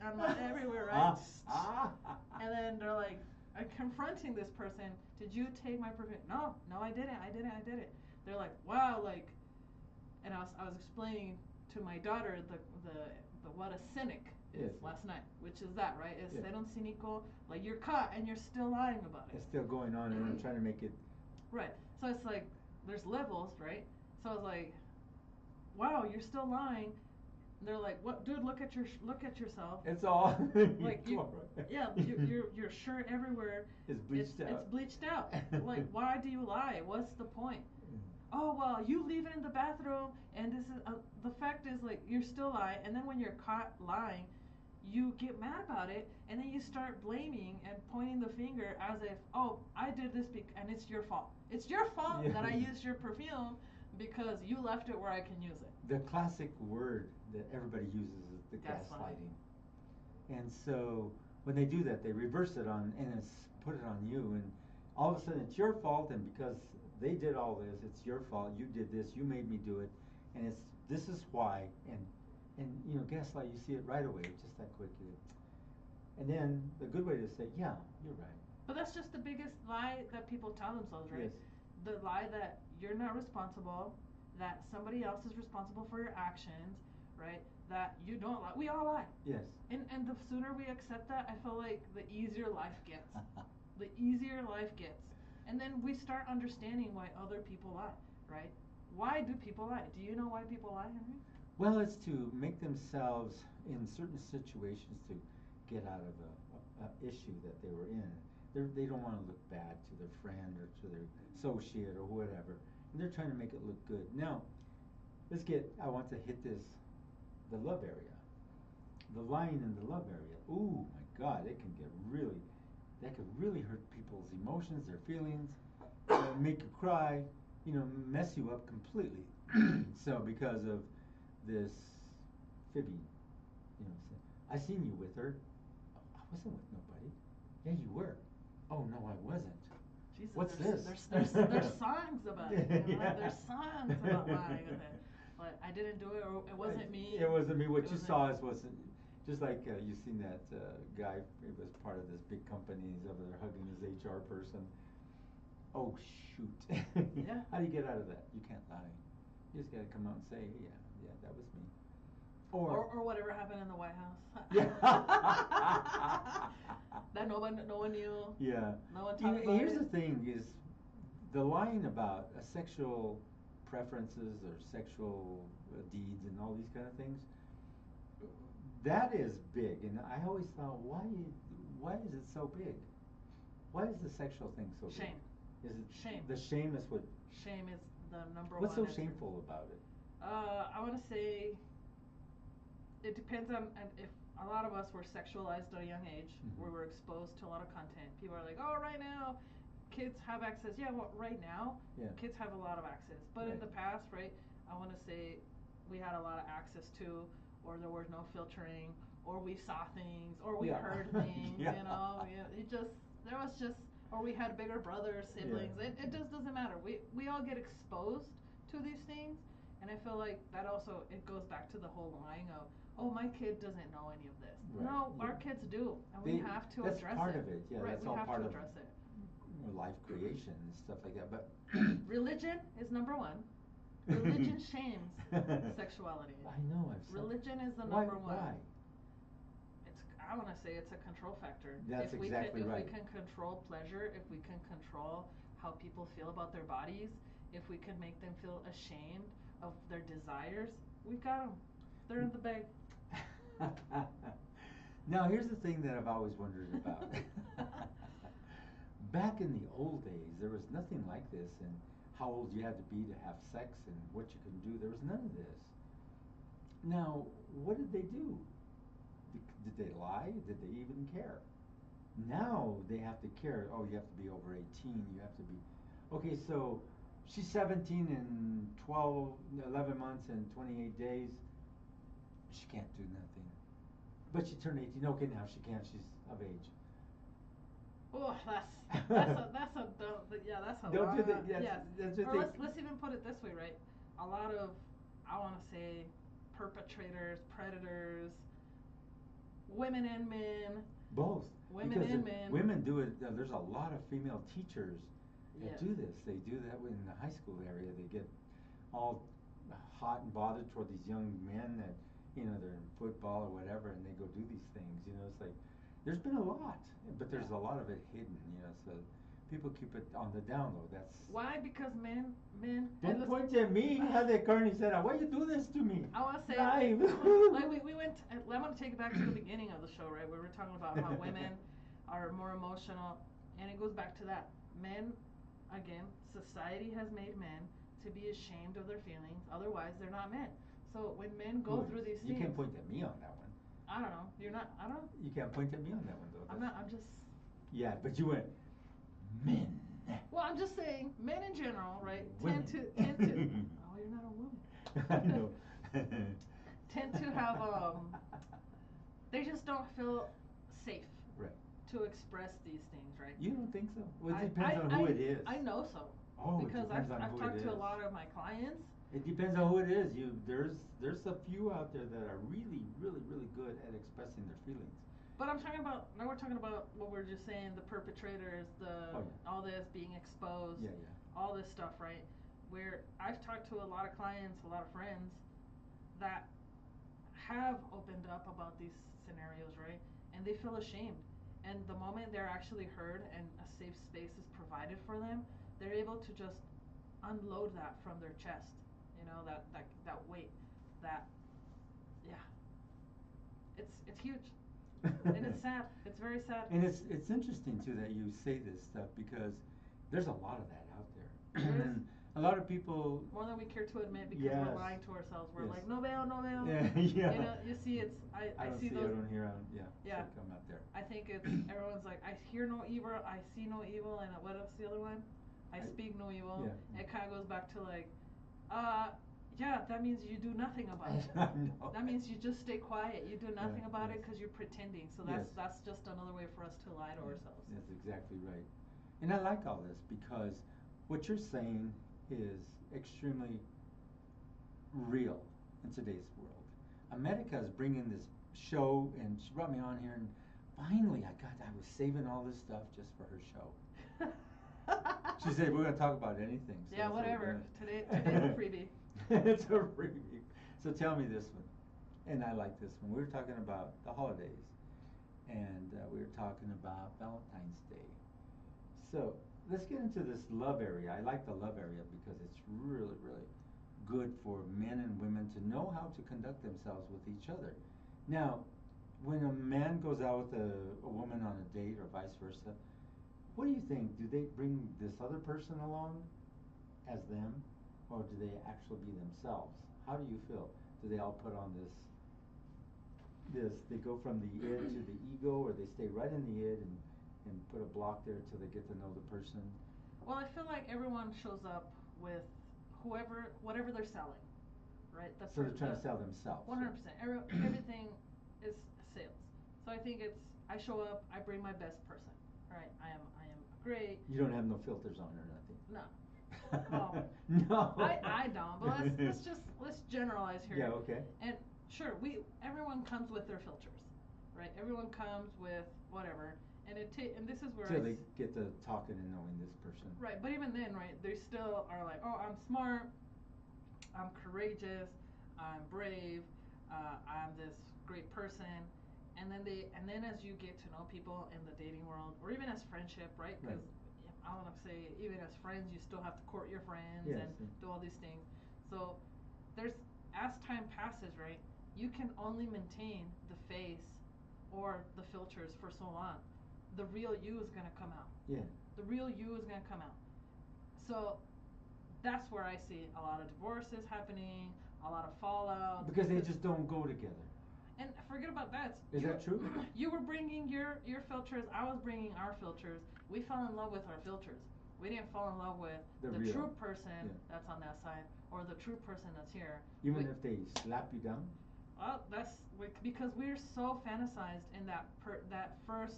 I'm like everywhere, right? And then they're like, I'm confronting this person. Did you take my perfume? No, I didn't. They're like, wow, like, and I was explaining to my daughter the what a cynic is last night, which is that, right? It's serón cínico, like you're caught and you're still lying about it. It's still going on, and I'm trying to make it. Right. So it's like there's levels, right? So I was like, wow, you're still lying. They're like, what, dude? Look at yourself. It's all like your shirt everywhere. It's bleached out. It's bleached out. Like, why do you lie? What's the point? Oh well, you leave it in the bathroom, and this is the fact is like you're still lying, and then when you're caught lying, you get mad about it, and then you start blaming and pointing the finger as if, oh, I did this and it's your fault. It's your fault that I used your perfume. Because you left it where I can use it. The classic word that everybody uses is the gaslighting. And so when they do that, they reverse it and put it on you, and all of a sudden it's your fault, and because they did all this, it's your fault. You did this. You made me do it, and this is why. And you know, gaslight. You see it right away, just that quick. And then the good way to say, yeah, you're right. But that's just the biggest lie that people tell themselves, right? Yes. The lie that you're not responsible, that somebody else is responsible for your actions, right? That you don't lie. We all lie. Yes. And the sooner we accept that, I feel like the easier life gets. The easier life gets. And then we start understanding why other people lie, right? Why do people lie? Do you know why people lie, Henry? Well, it's to make themselves, in certain situations, to get out of a issue that they were in. They don't want to look bad to their friend or to their associate or whatever. And they're trying to make it look good. Now, I want to hit the love area. The lying in the love area. Ooh, my God, that could really hurt people's emotions, their feelings, make you cry, mess you up completely. So because of this fibbing, I seen you with her. I wasn't with nobody. Yeah, you were. Oh no, I wasn't. Jesus, what's this? There's songs about it. Yeah. There's songs about lying with it. But I didn't do it, or it wasn't me. It wasn't me. What you saw wasn't. Just like you seen that guy. He was part of this big company. He's over there hugging his HR person. Oh shoot! Yeah. How do you get out of that? You can't lie. You just gotta come out and say, yeah, that was me. Or whatever happened in the White House. Yeah. That no one knew. Yeah. No one talked about Here's it. the thing: is the lying about sexual preferences or sexual deeds and all these kind of things. That is big, and I always thought, why is it so big? Why is the sexual thing so big? Shame. Is it Shame. the shame is what? Shame is the number What's one. so shameful about it? I want to say it depends on, and if a lot of us were sexualized at a young age, Mhm. we were exposed to a lot of content. People are like, oh, right now, kids have access. Yeah, well, right now, Yeah. kids have a lot of access. But in Right. the past, right, I want to say we had a lot of access to, or there was no filtering, or we saw things, or we Yeah. heard things, Yeah. you know. There was just, or we had bigger brothers, siblings. Yeah. It just doesn't matter. We all get exposed to these things, and I feel like that also, it goes back to the whole lying of, oh, my kid doesn't know any of this. Right. No, Yeah. our kids do, and we have to that's address part it. of it. Yeah, right, that's we all have part to of address it. life creation and stuff like that. But Religion is number one. Religion shames sexuality. I know. I've said, Religion is the why, number one. Why? I want to say it's a control factor. That's exactly if right. we can control pleasure, if we can control how people feel about their bodies, if we can make them feel ashamed of their desires, we got them. They're in the bag. Now, here's the thing that I've always wondered about. Back in the old days, there was nothing like this, and how old you had to be to have sex and what you can do. There was none of this. Now, what did they do? Did they lie? Did they even care? Now they have to care. Oh, you have to be over 18. You have to be. Okay, so she's 17 and 11 months and 28 days. She can't do nothing. But she turned 18. Okay, now she can. She's of age. Oh, that's a yeah, that's a Don't lot. do that. Yes, Yes. that's the Or thing. let's even put it this way, right? A lot of, I want to say, perpetrators, predators, women and men. Both. Women Because and men. women do it. There's a lot of female teachers that Yes. do this. They do that in the high school area. They get all hot and bothered toward these young men that, they're in football or whatever, and they go do these things. It's like, there's been a lot, but there's a lot of it hidden, so people keep it on the down low. That's Why? Because men. Don't point at me. How they currently said, "Why you do this to me?" I want to say, Live. like we went. I'm going to take it back to the beginning of the show, right? Where we're talking about how women are more emotional, and it goes back to that. Men, again, society has made men to be ashamed of their feelings. Otherwise, they're not men. So when men go through these things, you can't point at me on that one. I don't know. You're not. I don't know. You can't point at me on that one, though. I'm not. I'm just. Yeah, but you went men. Well, I'm just saying, men in general, right? Women. Tend to. Oh, you're not a woman. I know. Tend to have they just don't feel safe. Right. To express these things, right? You don't think so? Well, it depends on who it is. I know so. Oh, because it depends on I've who talked it to a is. lot of my clients. It depends on who it is. There's a few out there that are really, really, really good at expressing their feelings. But I'm talking about, now we're talking about what we're just saying, the perpetrators, all this being exposed, Yeah. all this stuff, right? Where I've talked to a lot of clients, a lot of friends that have opened up about these scenarios, right? And they feel ashamed. And the moment they're actually heard and a safe space is provided for them, they're able to just unload that from their chest. That weight, yeah. It's huge. And it's sad. It's very sad. And it's interesting too that you say this stuff because there's a lot of that out there. There is. And a lot of people. More than we care to admit because Yes. we're lying to ourselves. We're Yes. like, no veo, no veo. Yeah. You see, it's I don't see see. those. I don't hear. Yeah. Yeah. So come out there. I think it's everyone's like, I hear no evil, I see no evil, and what else the other one? I speak no evil. Yeah. It kind of goes back to like, yeah, that means you do nothing about it. I know. That means you just stay quiet. You do nothing Yeah, about it yes. because you're pretending. So Yes. that's just another way for us to lie to ourselves. That's exactly right. And I like all this because what you're saying is extremely real in today's world. America is bringing this show, and she brought me on here, and finally I was saving all this stuff just for her show. She said, we're going to talk about anything. So Yeah, that's what we're whatever. doing. Today's a freebie. It's a freebie. So tell me this one, and I like this one. We were talking about the holidays, and we were talking about Valentine's Day. So let's get into this love area. I like the love area because it's really, really good for men and women to know how to conduct themselves with each other. Now, when a man goes out with a woman on a date or vice versa, what do you think? Do they bring this other person along as them, or do they actually be themselves? How do you feel? Do they all put on this, they go from the id to the ego, or they stay right in the id and put a block there till they get to know the person? Well, I feel like everyone shows up with whatever they're selling, right? So they're trying to sell themselves. 100%. Everything is sales. So I think I show up, I bring my best person, right? I am great. You don't have no filters on or nothing. No. Well, no. I don't. But let's generalize here. Yeah. Okay. And sure, everyone comes with their filters, right? Everyone comes with whatever, and this is where So they get to talking and knowing this person. Right, but even then, right, they still are like, oh, I'm smart, I'm courageous, I'm brave, I'm this great person, and then as you get to know people in the dating world, or even as friendship, right? Because I want to say, even as friends, you still have to court your friends and do all these things. So as time passes, right, you can only maintain the face or the filters for so long. The real you is gonna come out. Yeah. The real you is gonna come out. So that's where I see a lot of divorces happening, a lot of fallout. Because they just don't go together. And forget about that. Is that true? You were bringing your filters, I was bringing our filters. We fell in love with our filters. We didn't fall in love with the true person that's on that side, or the true person that's here. Even if they slap you down? Well, that's because we're so fantasized in that first,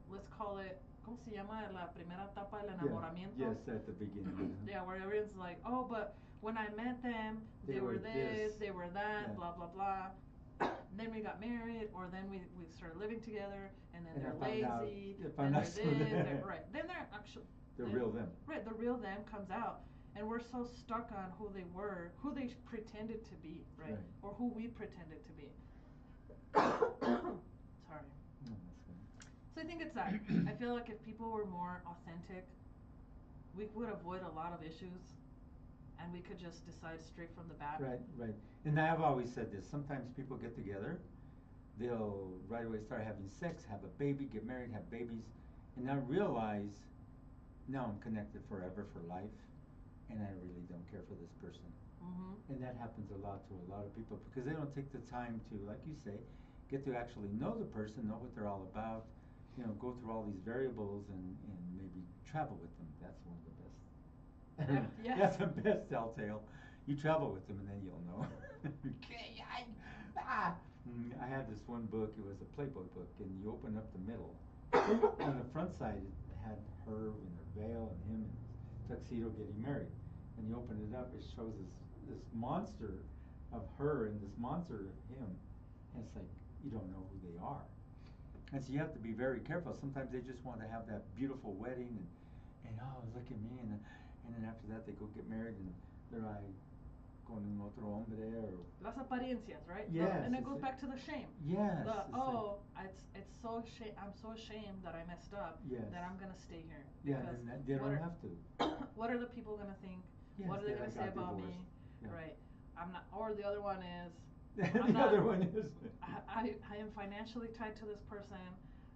let's call it, ¿cómo se llama? La primera etapa del enamoramiento. Yes, at the beginning. Yeah, where everyone's like, oh, but when I met them, they were this, they were that, blah, blah, blah. Then we got married, or then we started living together, and then they're lazy, then they're this, right. Then they're actually... The real them. Right, the real them comes out. And we're so stuck on who they were, who they pretended to be, right? Or who we pretended to be. Sorry. No, that's fine. So I think it's that. I feel like if people were more authentic, we would avoid a lot of issues, and we could just decide straight from the bat. Right. And I've always said this. Sometimes people get together, they'll right away start having sex, have a baby, get married, have babies, and not realize, now I'm connected forever for life, and I really don't care for this person. Mm-hmm. And that happens a lot to a lot of people because they don't take the time to, like you say, get to actually know the person, know what they're all about, go through all these variables and maybe travel with them. That's one of the best. Yes. That's the best telltale. You travel with them and then you'll know. I had this one book, it was a Playboy book, and you open up the middle. On the front side it had her in her veil and him in his tuxedo getting married. And you open it up, it shows this monster of her and this monster of him. And it's like, you don't know who they are. And so you have to be very careful. Sometimes they just want to have that beautiful wedding and oh, look at me, and then after that they go get married and they're like con otro hombre or las apariencias, right? Yes. And it goes back to the shame. Yes. It's so I'm so ashamed that I messed up. Yes. That I'm gonna stay here. Yeah, and they don't have to. What are the people gonna think? Yes, what are they gonna say about me? Yeah. Right. I'm not. Or the other one is. Other one is. I am financially tied to this person.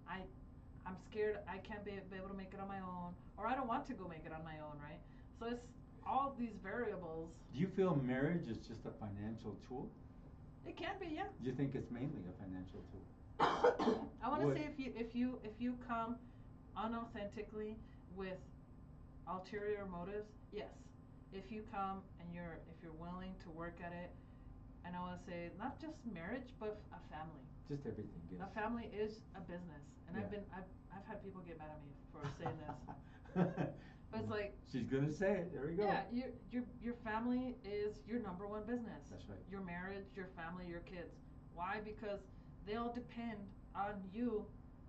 I'm scared I can't be able to make it on my own, or I don't want to go make it on my own, right? So it's all these variables. Do you feel marriage is just a financial tool? It can be, yeah. Do you think it's mainly a financial tool? I want to say if you come unauthentically with ulterior motives, yes. If you come and if you're willing to work at it, and I want to say not just marriage but a family. Just everything, yes. A family is a business, and Yeah. I've had people get mad at me for saying this. But it's like, she's gonna say it. There we go. yeah, your family is your number one business. That's right. Your marriage, your family, your kids. Why? Because they all depend on you.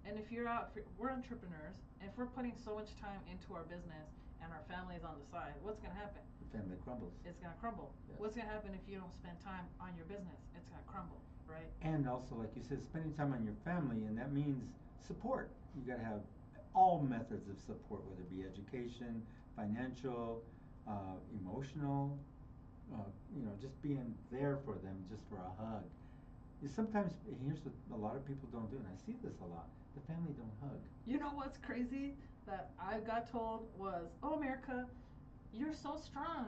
And if we're entrepreneurs, and if we're putting so much time into our business and our family is on the side, what's gonna happen? The family crumbles. It's gonna crumble. Yes. What's gonna happen if you don't spend time on your business? It's gonna crumble, right? And also, like you said, spending time on your family, and that means support. You gotta have all methods of support, whether it be education, financial, emotional, just being there for them, just for a hug. Sometimes, here's what a lot of people don't do, and I see this a lot, the family don't hug. You know what's crazy that I got told was, "Oh, America, you're so strong.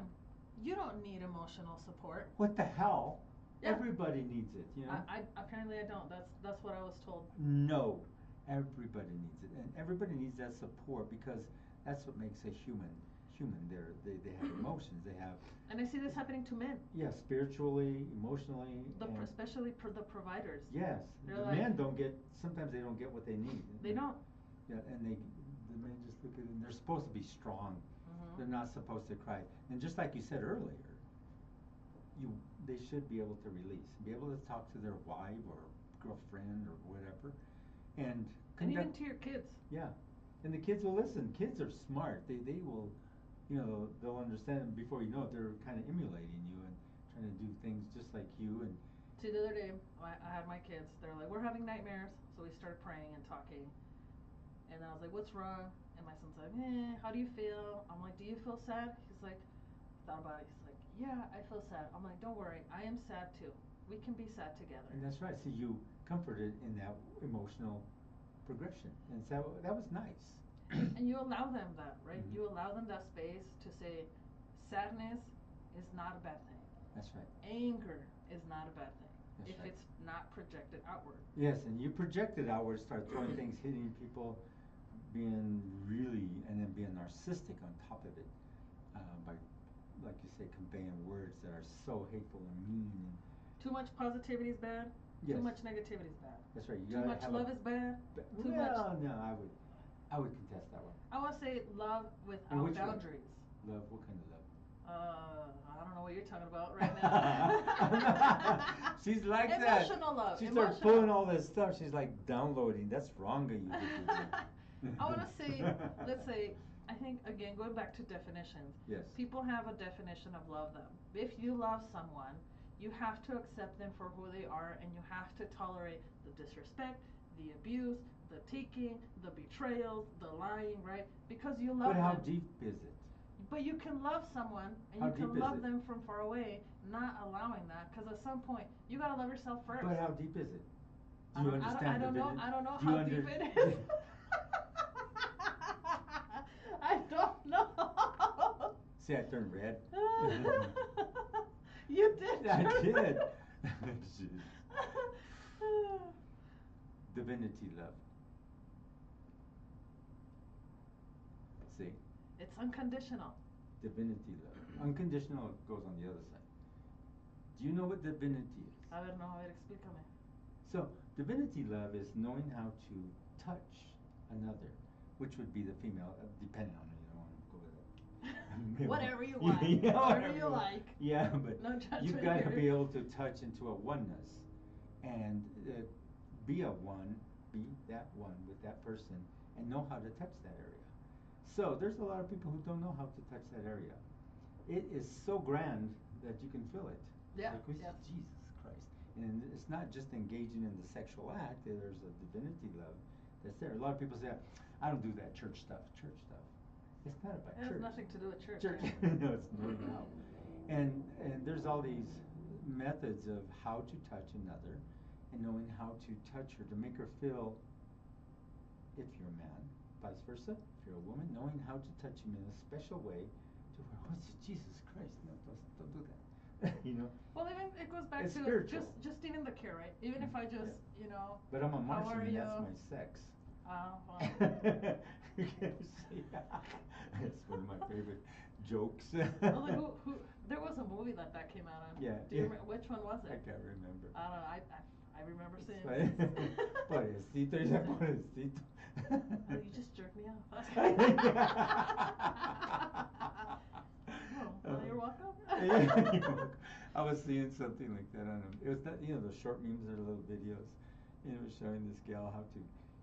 You don't need emotional support." What the hell? Yeah. Everybody needs it, you know? I apparently I don't. That's what I was told. No, everybody needs it, and everybody needs that support because that's what makes a human. They have emotions. They have. And I see this happening to men. Yeah, spiritually, emotionally. Especially for the providers. Yes, They're the like, men don't get. Sometimes they don't get what they need. They don't. Yeah, and the men just look at it. They're supposed to be strong. Mm-hmm. They're not supposed to cry. And just like you said earlier, they should be able to release, be able to talk to their wife or girlfriend or whatever, and even to your kids. Yeah, and the kids will listen. Kids are smart. They will, they'll understand before you know it. They're kind of emulating you and trying to do things just like you. And see, the other day, I had my kids. They're like, "We're having nightmares," so we started praying and talking. And I was like, "What's wrong?" And my son's like, "How do you feel?" I'm like, "Do you feel sad?" He's like, thought about it. He's like, "Yeah, I feel sad." I'm like, "Don't worry, I am sad too. We can be sad together." And that's right. So you comforted in that emotional progression, and so that was nice. And you allow them that, right? Mm-hmm. You allow them that space to say, sadness is not a bad thing. That's right. Anger is not a bad thing. That's if right. it's not projected outward. Yes, and you project it outward, start throwing things, hitting people, being really, and then being narcissistic on top of it, by, like you say, conveying words that are so hateful and mean. And too much positivity is bad. Yes. Too much negativity is bad. That's right. Too much love is bad. Too much. No, I would contest that one. I want to say love without boundaries. Love, what kind of love? I don't know what you're talking about right now. She's like emotional that. Emotional love. She starts pulling all this stuff. She's like downloading. That's wrong of you. I want to say, let's say, I think, again, going back to definitions. Yes. People have a definition of love them. If you love someone, you have to accept them for who they are, and you have to tolerate the disrespect, the abuse, the taking, the betrayals, the lying, right? Because you love them. But how deep is it? But you can love someone, and How you can deep is love it? them from far away, not allowing that, because at some point, you gotta love yourself first. But how deep is it? I Do you don't- understand I don't the know. vision? I don't know Do you how deep it is. I don't know. See, I turned red. You did. I did. Divinity love. See? It's unconditional. Divinity love. Unconditional goes on the other side. Do you know what divinity is? I don't know how to explícame. So, divinity love is knowing how to touch another, which would be the female, depending on it. You don't want to go with it. Whatever you want. Yeah, whatever you like. Yeah, but No judgment you've got to here. be able to touch into a oneness and be a one, be that one with that person, and know how to touch that area. So there's a lot of people who don't know how to touch that area. It is so grand that you can feel it. Yeah. Like, Yeah. Jesus Christ. And it's not just engaging in the sexual act. There's a divinity love that's there. A lot of people say, I don't do that church stuff. Church stuff. It's not about It church. has nothing to do with church. Church. Yeah. No, it's knowing how. And there's all these methods of how to touch another and knowing how to touch her to make her feel, if you're a man, vice versa, if you're a woman, knowing how to touch him in a special way to where, oh, Jesus Christ, no, don't do that. You know? Well, even it goes back It's to spiritual. just even the care, right? Even if I just, But I'm a how Martian are and you? that's my sex. Well. You can't see. That's one of my favorite jokes. Well, like, who? There was a movie that came out on. Yeah. Do you remember, which one was it? I can't remember. I don't know. I remember It's seeing. funny. Pobrecito, dice pobrecito. Oh, you just jerked me off. Well, you're welcome. Yeah, I was seeing something like that on him. It was that, those short memes or little videos. And it was showing this gal how to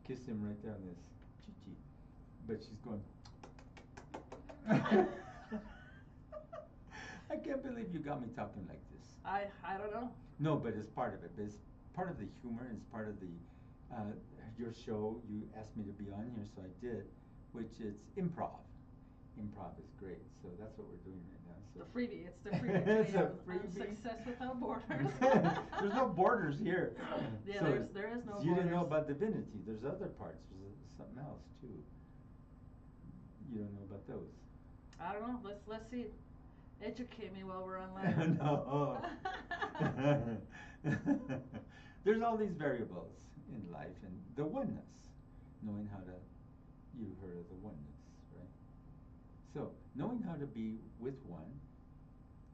kiss him right there on this chichi. But she's going. I can't believe you got me talking like this. I don't know. No, but it's part of it. But it's part of the humor. And it's part of the your show. You asked me to be on here, so I did. Which is improv, improv is great. So that's what we're doing right now. So. The freebie. It's the freebie. It's a on freebie. Success Without Borders. There's no borders here. Yeah, So there is no borders. You didn't know about divinity. There's other parts. There's something else too. You don't know about those. I don't know. Let's see. Educate me while we're online. No. There's all these variables in life and the oneness. Knowing how to, you heard of the oneness, right? So, knowing how to be with one,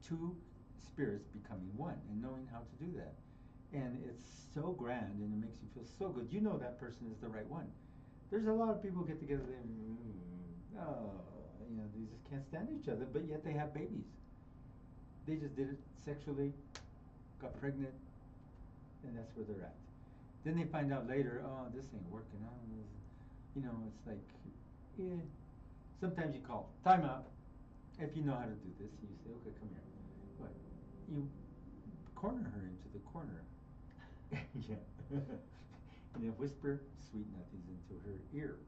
two spirits becoming one, and knowing how to do that. And it's so grand and it makes you feel so good. You know that person is the right one. There's a lot of people get together and, they just can't stand each other, but yet they have babies. They just did it sexually, got pregnant, and that's where they're at. Then they find out later, oh, this ain't working. It's like, yeah. Sometimes you call, time out. If you know how to do this, you say, okay, come here. But you corner her into the corner. Yeah. And then whisper sweet nothings into her ear.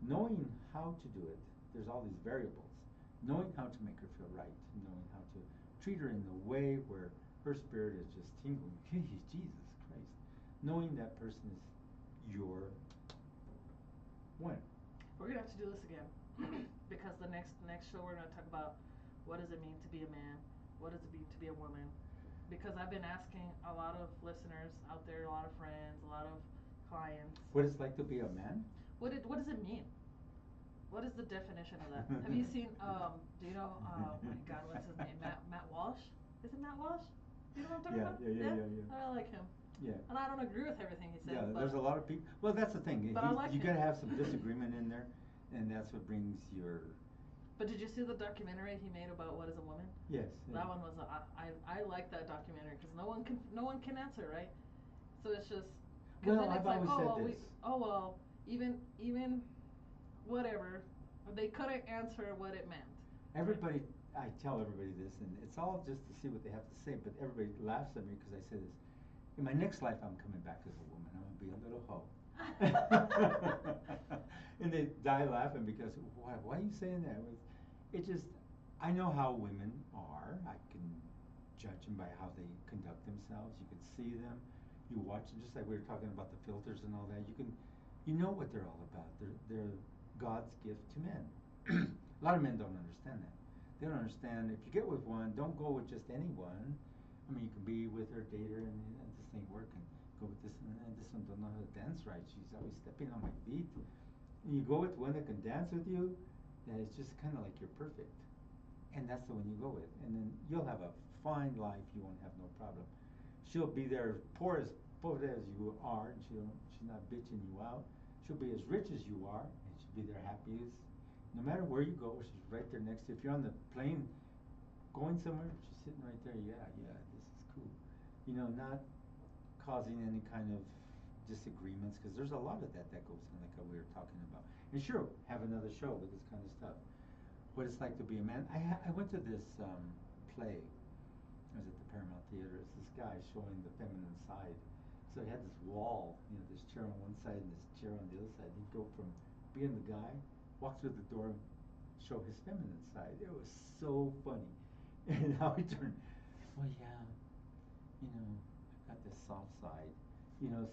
Knowing how to do it, there's all these variables. Knowing how to make her feel right, knowing how to treat her in a way where her spirit is just tingling. Jesus Christ. Knowing that person is your one. We're gonna have to do this again because the next show we're gonna talk about what does it mean to be a man, what does it mean to be a woman, because I've been asking a lot of listeners out there, a lot of friends, a lot of clients. What it's like to be a man? What does it mean? What is the definition of that? Have you seen? Do you know? Oh my God, what's his name? Matt Walsh. Is it Matt Walsh? Do you know what I'm talking about? Yeah. I like him. Yeah. And I don't agree with everything he says. Yeah, but there's a lot of people. Well, that's the thing. But I like you him. gotta have some disagreement in there, and that's what brings your. But did you see the documentary he made about what is a woman? Yes. That one was I like that documentary because no one can answer, right? So it's just. Well, then it's I've always said this. Even whatever, they couldn't answer what it meant. Everybody, I tell everybody this, and it's all just to see what they have to say. But everybody laughs at me because I say this. In my next life, I'm coming back as a woman. I'm gonna be a little hoe. And they die laughing because why are you saying that? It just, I know how women are. I can judge them by how they conduct themselves. You can see them. You watch them, just like we were talking about the filters and all that. You know what they're all about. They're God's gift to men. A lot of men don't understand that. They don't understand if you get with one, don't go with just anyone. I mean, you can be with her, date her, and this ain't working. Go with this one, and this one don't know how to dance right. She's always stepping on my feet. And you go with one that can dance with you, and it's just kind of like you're perfect. And that's the one you go with. And then you'll have a fine life. You won't have no problem. She'll be there poor as you are, and she's not bitching you out. She'll be as rich as you are, and she'll be there happiest. No matter where you go, she's right there next to you. If you're on the plane going somewhere, she's sitting right there. Yeah, this is cool. Not causing any kind of disagreements, because there's a lot of that goes on, like we were talking about. And sure, have another show with this kind of stuff. What it's like to be a man. I went to this play. I was at the Paramount Theater. It's this guy showing the feminine side. So he had this wall, this chair on one side and this chair on the other side. He'd go from being the guy, walk through the door, and show his feminine side. It was so funny. And how he turned, well, yeah, I've got this soft side.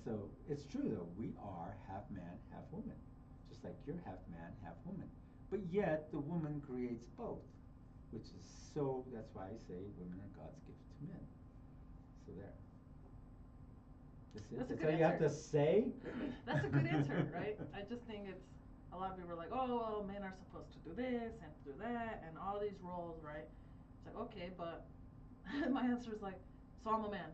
So it's true though. We are half man, half woman. Just like you're half man, half woman. But yet the woman creates both. Which is that's why I say women are God's gift to men. So there. That's a That's good all you have answer. to say? That's a good answer, right? I just think it's, a lot of people are like, oh, well, men are supposed to do this and do that and all these roles, right? It's like, okay, but my answer is like, so I'm a man.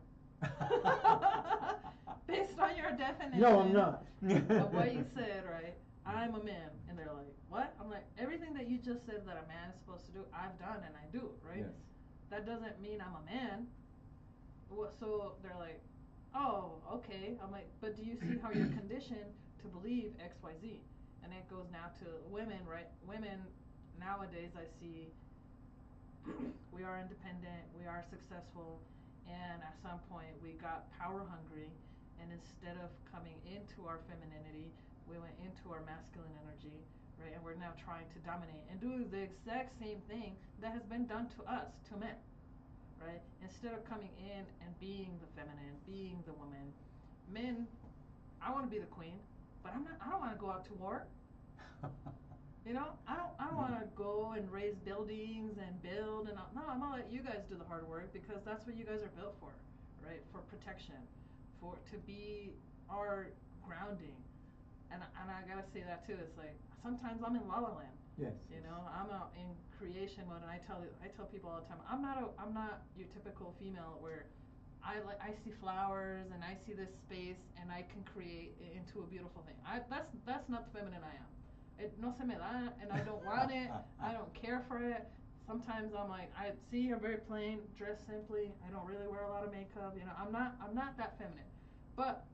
Based on your definition. No, I'm not. Of what you said, right? I'm a man. And they're like, what? I'm like, everything that you just said that a man is supposed to do, I've done and I do, right? Yes. That doesn't mean I'm a man. So they're like, oh, okay. I'm like, but do you see how you're conditioned to believe X, Y, Z? And it goes now to women, right? Women, nowadays I see we are independent, we are successful, and at some point we got power hungry, and instead of coming into our femininity, we went into our masculine energy, right? And we're now trying to dominate and do the exact same thing that has been done to us, to men, right? Instead of coming in and being the feminine, being the woman, men, I want to be the queen, but I don't want to go out to war. You know, I don't want to go and raise buildings and build and no, I'm gonna let you guys do the hard work because that's what you guys are built for, right? For protection, to be our grounding, and I gotta say that too. It's like sometimes I'm in La La Land. Yes. You know, I'm out in creation mode, and I tell people all the time, I'm not your typical female where I see flowers and I see this space and I can create it into a beautiful thing. That's not the feminine I am. It no se me da, and I don't want it. I don't care for it. Sometimes I'm like, I see I'm very plain, dressed simply. I don't really wear a lot of makeup. You know, I'm not that feminine, but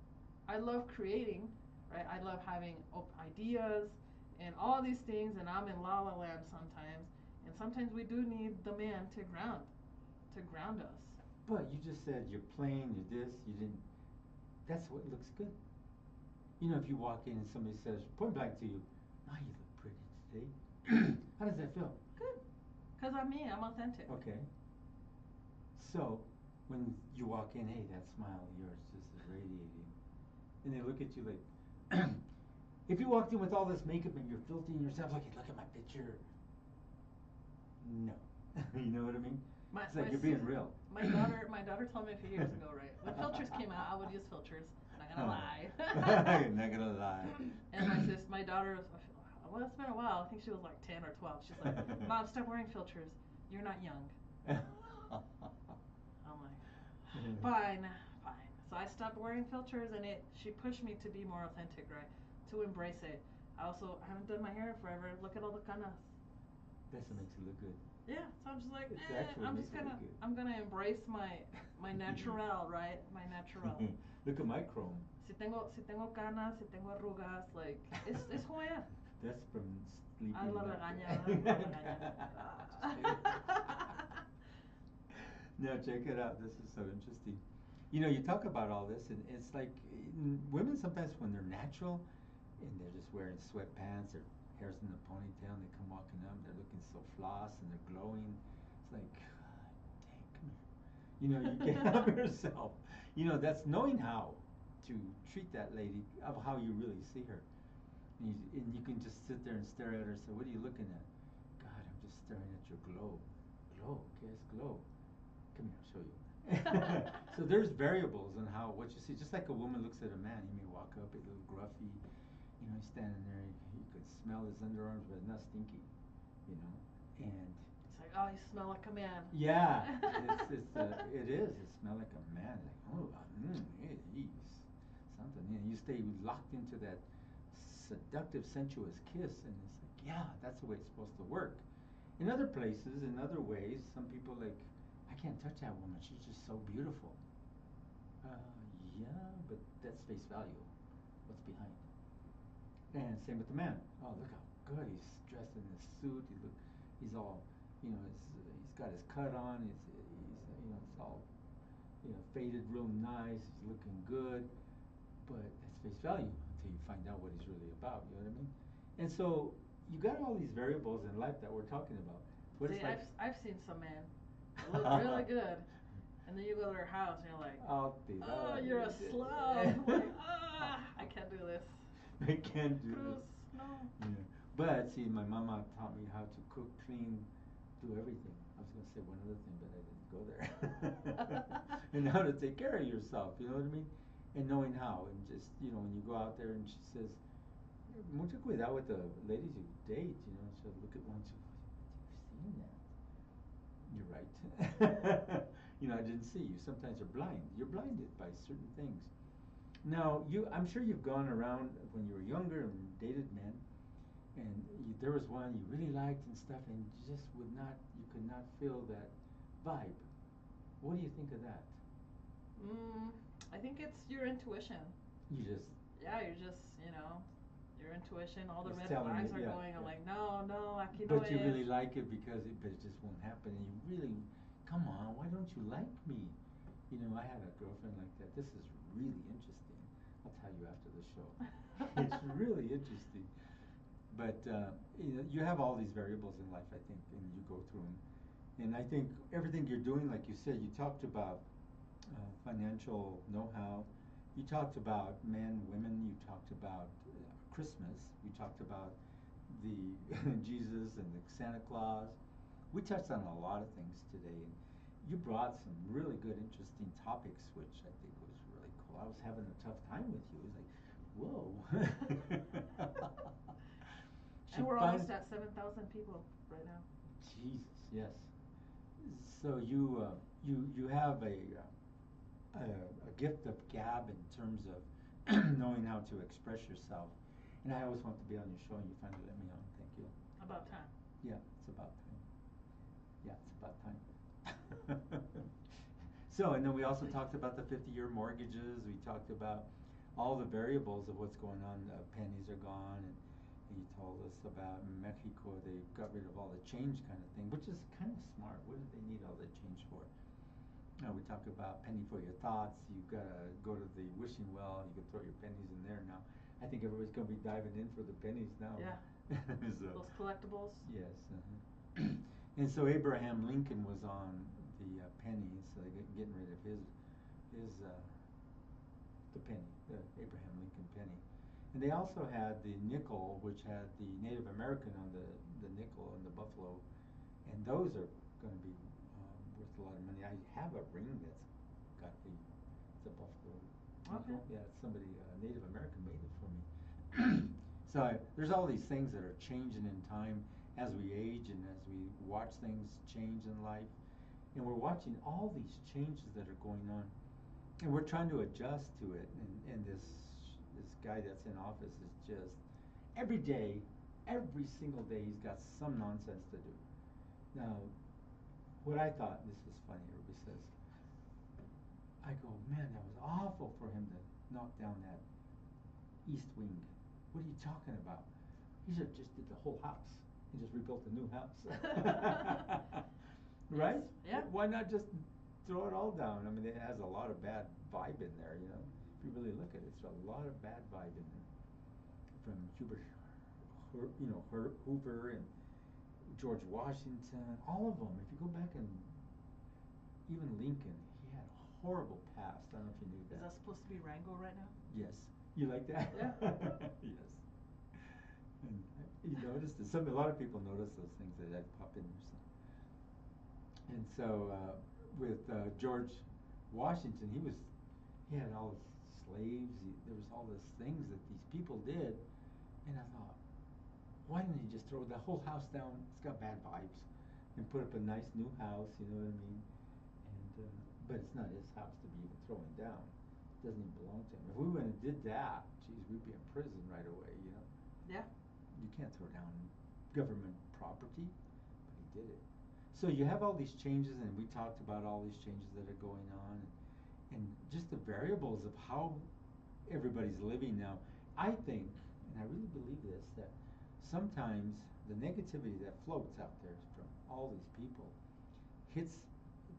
I love creating, right? I love having ideas and all these things, and I'm in La La Land sometimes. And sometimes we do need the man to ground us. But you just said you're plain, you're this, you didn't. That's what looks good. You know, if you walk in and somebody says point blank to you, "Oh, you look pretty today." How does that feel? Good, cause I'm me. I'm authentic. Okay. So, when you walk in, hey, that smile of yours just is radiating, and they look at you like, if you walked in with all this makeup and you're filtering yourself, like, look at my picture. No, you know what I mean? It's like you're being real. My daughter told me a few years ago, right? When filters came out, I would use filters. Not gonna lie. Not gonna lie. And my daughter, well, it's been a while. I think she was like 10 or 12. She's like, "Mom, stop wearing filters. You're not young." I'm like, fine. So I stopped wearing filters, and she pushed me to be more authentic, right? To embrace it. I haven't done my hair in forever. Look at all the canas. That's what makes it look good. Yeah, so I'm just like, Good. I'm gonna embrace my natural, right? My natural. Look at my chrome. Si tengo canas, si tengo arrugas, like, it's who I am. That's from sleeping. I love regaña. Now check it out. This is so interesting. You know, you talk about all this, and it's like women sometimes when they're natural, and they're just wearing sweatpants or hair's in the ponytail, and they come walking up, they're looking so floss and they're glowing. It's like, God, dang, come here. You know, you get up yourself. You know, that's knowing how to treat that lady of how you really see her. And you can just sit there and stare at her and say, what are you looking at? God, I'm just staring at your glow. Glow, yes, glow. Come here, I'll show you. So there's variables in what you see. Just like a woman looks at a man, he may walk up, a little gruffy, you know, he's standing there, you could smell his underarms, but not stinky, you know, and it's like, oh, you smell like a man. Yeah, it is. It smells like a man. Like, oh, he's something. You know, you stay locked into that seductive, sensuous kiss, and it's like, yeah, that's the way it's supposed to work. In other places, in other ways, some people like, I can't touch that woman. She's just so beautiful. Yeah, but that's face value. What's behind? And same with the man. Oh, look how good he's dressed in his suit. He's all, you know, he's got his cut on. He's you know, it's all, you know, faded real nice. He's looking good. But that's face value until you find out what he's really about. You know what I mean? And so you got all these variables in life that we're talking about. But See, it's like, I've seen some men look really good, and then you go to their house and you're like, oh, you're a slob. Like, I can't do this. I can't do Cruz, this. no. Yeah. But see, my mama taught me how to cook, clean, do everything. I was gonna say one other thing, but I didn't go there. And how to take care of yourself, you know what I mean? And knowing how, and just, you know, when you go out there and she says, mucho cuidado with the ladies you date, you know, she'll look at one, she'll go, you've seen that. You're right. You know, I didn't see you. Sometimes you're blind. You're blinded by certain things. Now, I'm sure you've gone around when you were younger and dated men, and there was one you really liked and stuff, and you just you could not feel that vibe. What do you think of that? I think it's your intuition. You're just, you know, your intuition, all the red telling flags you, are yeah, going, yeah. I'm like, no, aquí no but you es. really like it but it just won't happen, and you really, come on, why don't you like me? You know, I had a girlfriend like that. This is really interesting. I'll tell you after the show. It's really interesting. But you have all these variables in life, I think, and you go through them. And I think everything you're doing, like you said, you talked about financial know-how. You talked about men, women. You talked about Christmas. We talked about the Jesus and the Santa Claus. We touched on a lot of things today, and you brought some really good, interesting topics, which I think was really cool. I was having a tough time with you. It was like, whoa. And we're almost at 7,000 people right now. Jesus, yes. So you have a gift of gab in terms of knowing how to express yourself, and I always want to be on your show, and you finally let me on. Thank you. About time. Yeah, it's about time. Yeah, it's about time. So, and then we also talked about the 50-year mortgages. We talked about all the variables of what's going on. Pennies are gone, and you told us about Mexico. They got rid of all the change kind of thing, which is kind of smart. What did they need all the change for? We talk about penny for your thoughts. You gotta go to the wishing well. You can throw your pennies in there now. I think everybody's gonna be diving in for the pennies now. Yeah. So, those collectibles. yes. And so Abraham Lincoln was on the pennies, so they're getting rid of his the penny, the Abraham Lincoln penny. And they also had the nickel, which had the Native American on the nickel and the buffalo, and those are going to be worth a lot of money. I have a ring that's got it's a buffalo nickel. Okay. Yeah, it's somebody, Native American made it for me. So there's all these things that are changing in time as we age and as we watch things change in life. And we're watching all these changes that are going on. And we're trying to adjust to it. And this guy that's in office is just every day, every single day, he's got some nonsense to do. Now, what I thought, this was funny, everybody says, I go, man, that was awful for him to knock down that east wing. What are you talking about? He should have just did the whole house. He just rebuilt a new house. Right? Yeah. Why not just throw it all down? I mean, it has a lot of bad vibe in there, you know. If you really look at it, it's a lot of bad vibe in there. From Hoover and George Washington, all of them. If you go back and even Lincoln, he had a horrible past. I don't know if you knew that. Is that supposed to be Rango right now? Yes. You like that? Yeah. Yes. And you noticed it. A lot of people notice those things that pop in there. And so with George Washington, he had all his slaves. There was all these things that these people did, and I thought, why didn't he just throw the whole house down? It's got bad vibes, and put up a nice new house. You know what I mean? And but it's not his house to be even throwing down. It doesn't even belong to him. If we went and did that, geez, we'd be in prison right away. You know? Yeah. You can't throw down government property, but he did it. So you have all these changes, and we talked about all these changes that are going on, and just the variables of how everybody's living now. I think, and I really believe this, that sometimes the negativity that floats out there from all these people hits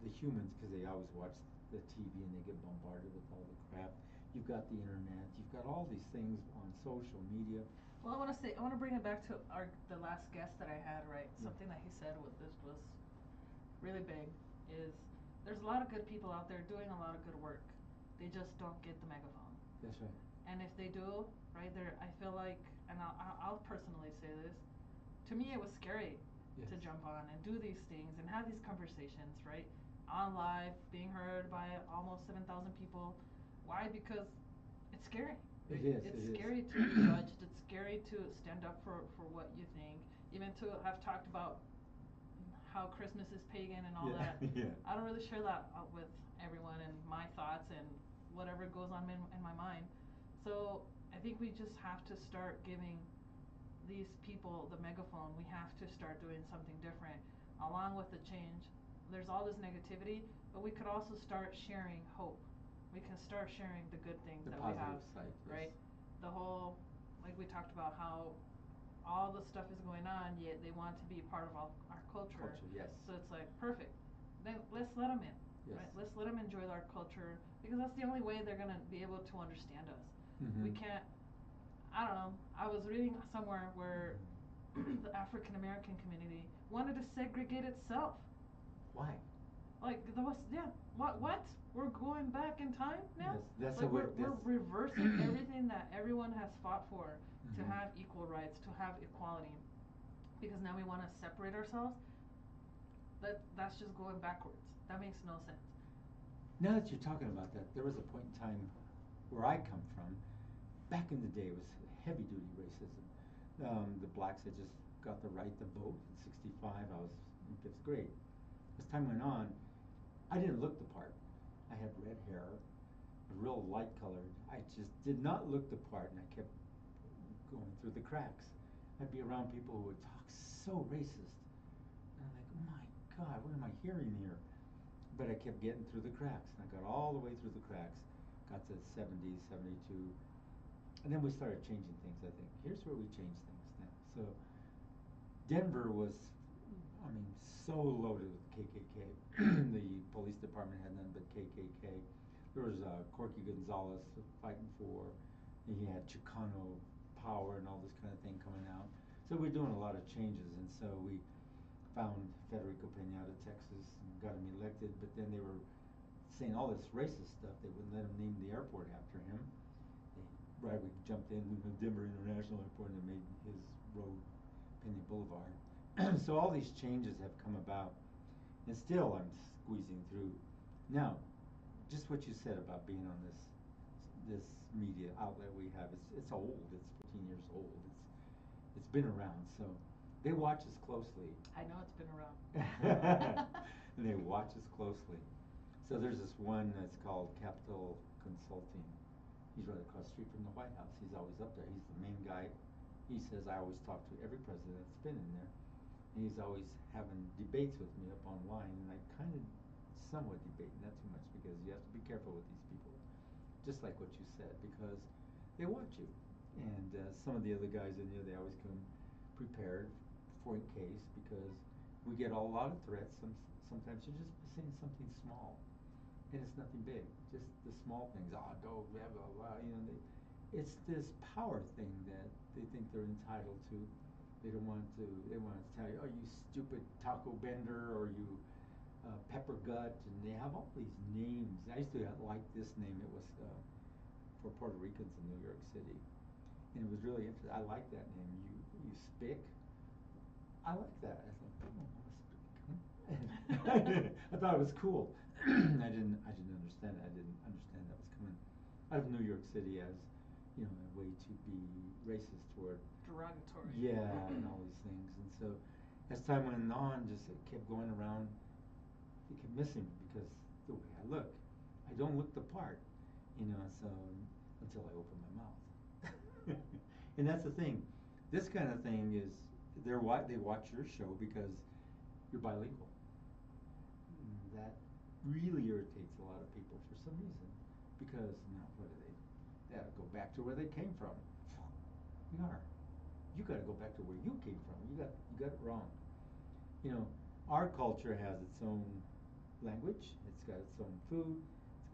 the humans because they always watch the TV and they get bombarded with all the crap. You've got the internet, you've got all these things on social media. Well, I want to bring it back to the last guest that I had, right? Yeah. Something that he said was really big is there's a lot of good people out there doing a lot of good work. They just don't get the megaphone. That's right. And if they do, right there, I feel like, and I'll personally say this, to me it was scary Yes. to jump on and do these things and have these conversations, right? On live, being heard by almost 7,000 people. Why? Because it's scary. It is. It's it scary is. to be judged. It's scary to stand up for what you think. Even to have talked about how Christmas is pagan and all that. Yeah. I don't really share that with everyone and my thoughts and whatever goes on in my mind. So I think we just have to start giving these people the megaphone. We have to start doing something different. Along with the change, there's all this negativity, but we could also start sharing hope. We can start sharing the good things The that we positive have, side, yes. right? The whole, like we talked about how all the stuff is going on, yet they want to be part of our culture. Culture, yes. So it's like, perfect. Then let's let them in, Yes. right? Let's let them enjoy our culture, because that's the only way they're going to be able to understand us. Mhm. We can't, I don't know. I was reading somewhere where the African American community wanted to segregate itself. Why? Like there was, yeah. What? We're going back in time now? Yes, that's Like a way. we're reversing everything that everyone has fought for to Mhm. have equal rights, to have equality, because now we want to separate ourselves. That's just going backwards. That makes no sense. Now that you're talking about that, there was a point in time where I come from. Back in the day, it was heavy duty racism. The blacks had just got the right to vote at 65. I was in fifth grade. As time went on, I didn't look the part. I had red hair, real light colored. I just did not look the part, and I kept going through the cracks. I'd be around people who would talk so racist. And I'm like, oh my God, what am I hearing here? But I kept getting through the cracks. And I got all the way through the cracks, got to 70, 72. And then we started changing things, I think. Here's where we changed things now. So Denver was, I mean, so loaded with KKK. The police department had none but KKK. There was Corky Gonzalez fighting for, and he had Chicano power and all this kind of thing coming out. So we're doing a lot of changes, and so we found Federico Pena out of Texas and got him elected. But then they were saying all this racist stuff. They wouldn't let him name the airport after him. Right, we jumped in, we moved Denver International Airport and made his road Pena Boulevard. So all these changes have come about, and still I'm squeezing through. Now, just what you said about being on this media outlet we have, it's old. It's 14 years old. It's been around, so they watch us closely. I know it's been around. And they watch us closely. So there's this one that's called Capital Consulting. He's right across the street from the White House. He's always up there. He's the main guy. He says I always talk to every president that's been in there. And he's always having debates with me up online, and I kind of somewhat debate, not too much, because you have to be careful with these people. Just like what you said, because they watch you. And some of the other guys in there, they always come prepared for in case, because we get a lot of threats. Sometimes you're just saying something small, and it's nothing big, just the small things. Oh, go blah blah blah. It's this power thing that they think they're entitled to. They don't want to. They want to tell you, oh, you stupid taco bender, or you pepper gut, and they have all these names. I used to like this name. It was for Puerto Ricans in New York City, and it was really interesting. I like that name. You spick. I like that. I thought, oh, I thought it was cool. I didn't understand it. I didn't understand that was coming out of New York City as, a way to be racist toward. Derogatory. Yeah, and all these things. And so, as time went on, just it kept going around. It kept missing because the way I look, I don't look the part, So until I open my mouth, and that's the thing. This kind of thing is they watch your show because you're bilingual. That really irritates a lot of people for some reason, because what do they? They have to go back to where they came from. We are. You got to go back to where you came from. You got it wrong. You know, our culture has its own language. It's got its own food.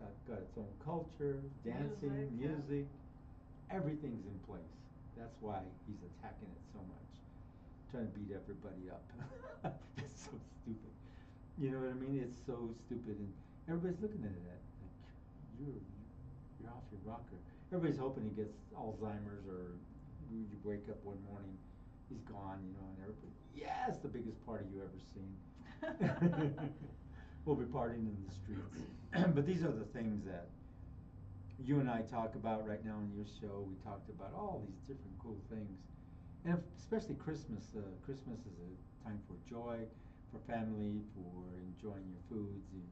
It's got its own culture, dancing, music. Yeah. Everything's in place. That's why he's attacking it so much, trying to beat everybody up. It's so stupid. You know what I mean? It's so stupid, and everybody's looking at it like you're off your rocker. Everybody's hoping he gets Alzheimer's, or you wake up one morning, he's gone, and everybody, yes, the biggest party you ever seen. We'll be partying in the streets. But these are the things that you and I talk about right now on your show. We talked about all these different cool things, and especially Christmas. Christmas is a time for joy, for family, for enjoying your foods, and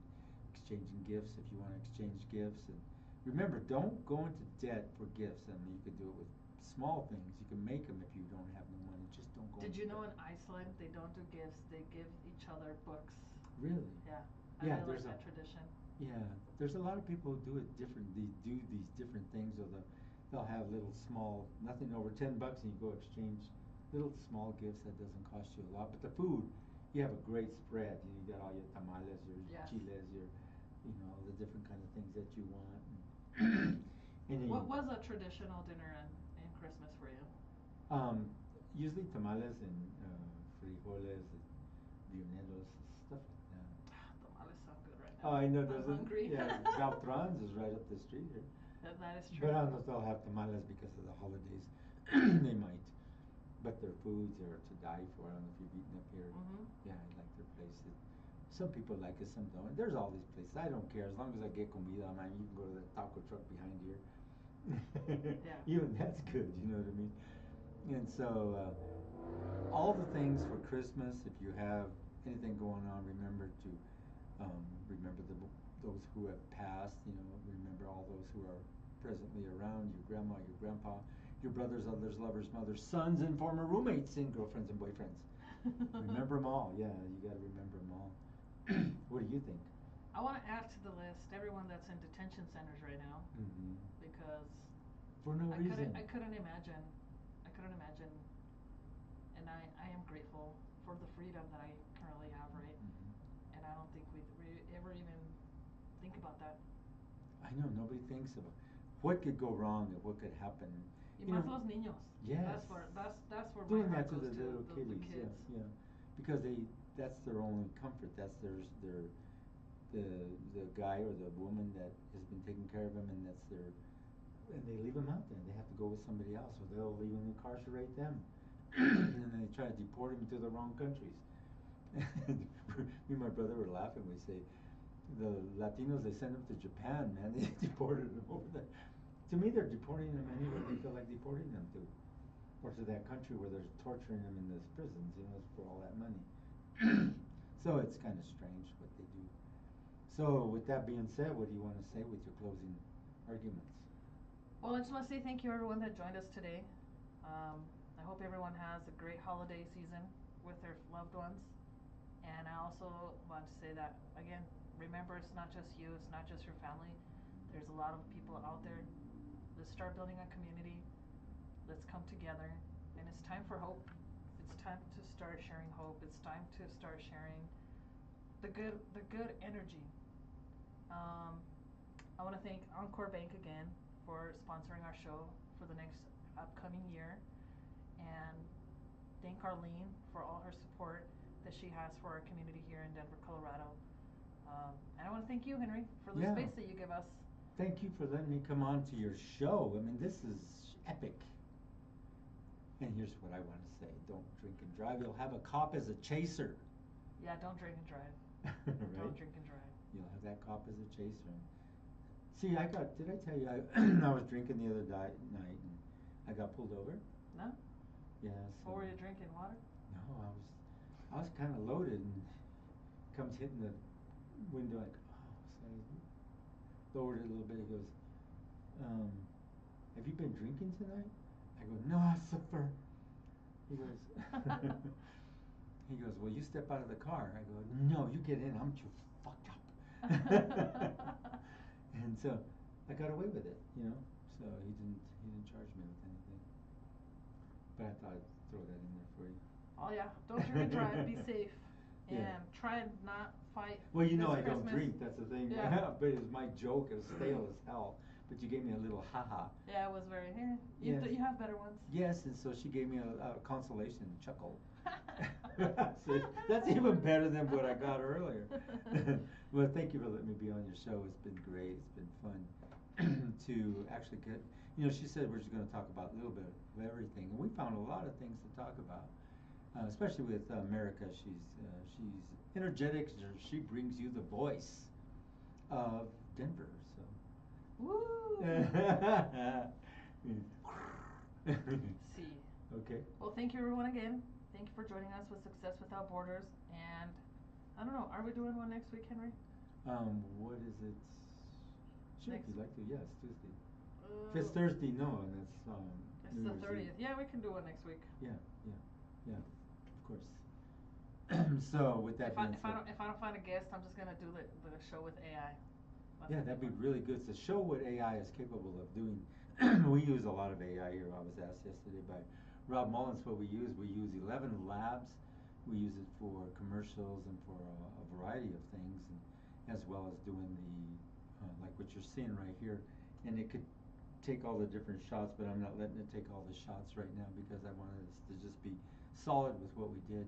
exchanging gifts if you want to exchange gifts. And remember, don't go into debt for gifts. I mean, you could do it with small things. You can make them if you don't have no money. Just don't go. Did you know in Iceland they don't do gifts? They give each other books. Really? Yeah. Yeah, I really there's like that tradition. Yeah, there's a lot of people who do it different. They do these different things, or they'll have little small, nothing over $10, and you go exchange little small gifts that doesn't cost you a lot. But the food, you have a great spread. You got all your tamales, your chiles, your, the different kind of things that you want. And what was a traditional dinner in Christmas for you? Usually tamales and frijoles, buñuelos, stuff like that. Tamales sound good right Oh, now. I know, I'm doesn't hungry. yeah, Beltran's is right up the street here. That is true. But I don't know if they'll have tamales because of the holidays. They might. But their foods are to die for. I don't know if you've eaten up here. Mhm. Yeah, I like their place. Some people like it, some don't. There's all these places. I don't care as long as I get comida. Man, you can go to the taco truck behind here. Yeah. Even that's good. You know what I mean? And so, all the things for Christmas. If you have anything going on, remember to remember those who have passed. You know, remember all those who are presently around. Your grandma, your grandpa, your brothers, others, lovers, mothers, sons, and former roommates, and girlfriends and boyfriends. Remember them all. Yeah, you got to remember them all. What do you think? I want to add to the list everyone that's in detention centers right now Mm-hmm. because For no reason. I couldn't imagine. I couldn't imagine. And I am grateful for the freedom that I currently have, right? Mm-hmm. And I don't think we ever even think about that. I know nobody thinks about what could go wrong and what could happen. Y You más know, los niños. yes. That's where Doing my that heart to goes the little the kiddies, kids. yeah, yeah, because that's their only comfort. That's their the guy or the woman that has been taking care of them, and that's their and they leave them out there. They have to go with somebody else, or they'll even incarcerate them, and then they try to deport them to the wrong countries. Me and my brother were laughing. We say the Latinos, they send them to Japan, man. They deported them over there. To me, they're deporting them anywhere they feel like deporting them to, or to that country where they're torturing them in those prisons, you know, for all that money. So it's kind of strange what they do. So with that being said, what do you want to say with your closing arguments? Well, I just want to say thank you everyone that joined us today. I hope everyone has a great holiday season with their loved ones. And I also want to say that, again, remember it's not just you, it's not just your family. There's a lot of people out there. Let's start building a community. Let's come together. And it's time for hope. It's time to start sharing hope. It's time to start sharing the good energy. I want to thank Encore Bank again for sponsoring our show for the next upcoming year, and thank Arlene for all her support that she has for our community here in Denver, Colorado. And I want to thank you, Henry, for the Yeah. space that you give us. Thank you for letting me come on to your show. I mean, this is epic. And here's what I want to say. Don't drink and drive. You'll have a cop as a chaser. Yeah, don't drink and drive. Right? Don't drink and drive. You'll have that cop as a chaser. See, did I tell you, I was drinking the other night and I got pulled over? No? Yeah. So, What were you drinking? Water? no, I was kind of loaded and comes hitting the window like, oh, so I lowered it a little bit. He goes, have you been drinking tonight? I go, no, sir. He goes, he goes, well, you step out of the car. I go, no, you get in. I'm too fucked up. And so I got away with it, you know. So he didn't charge me with anything. But I thought I'd throw that in there for you. Oh yeah, don't drink and drive. Be safe, and Yeah. try and not fight. Well, you know this I don't Christmas. drink. That's the thing. Yeah. But it was my joke. It was stale as hell. But you gave me a little ha-ha. Yeah, it was very. Yes. You have better ones. Yes, and so she gave me a consolation chuckle. So that's even better than what I got earlier. Well, thank you for letting me be on your show. It's been great. It's been fun to actually get. You know, she said we're just going to talk about a little bit of everything, and we found a lot of things to talk about. Especially with America, she's energetic. She brings you the voice of Denver. So. Woo! See. Okay. Well, thank you everyone again. Thank you for joining us with Success Without Borders. And I don't know, are we doing one next week, Henry? What is it? Sure, if Next you'd like to. Yeah, it's Tuesday. If Uh, it's Thursday, no, and that's It's New the Year's 30th. Eve. Yeah, we can do one next week. Yeah, of course. So with that being said, If I don't find a guest, I'm just gonna do the show with AI. yeah, that'd be really good to show what AI is capable of doing. We use a lot of AI here. I was asked yesterday by Rob Mullins what we use. We use 11 labs. We use it for commercials and for a variety of things, and as well as doing the like what you're seeing right here. And it could take all the different shots, but I'm not letting it take all the shots right now because I wanted us to just be solid with what we did.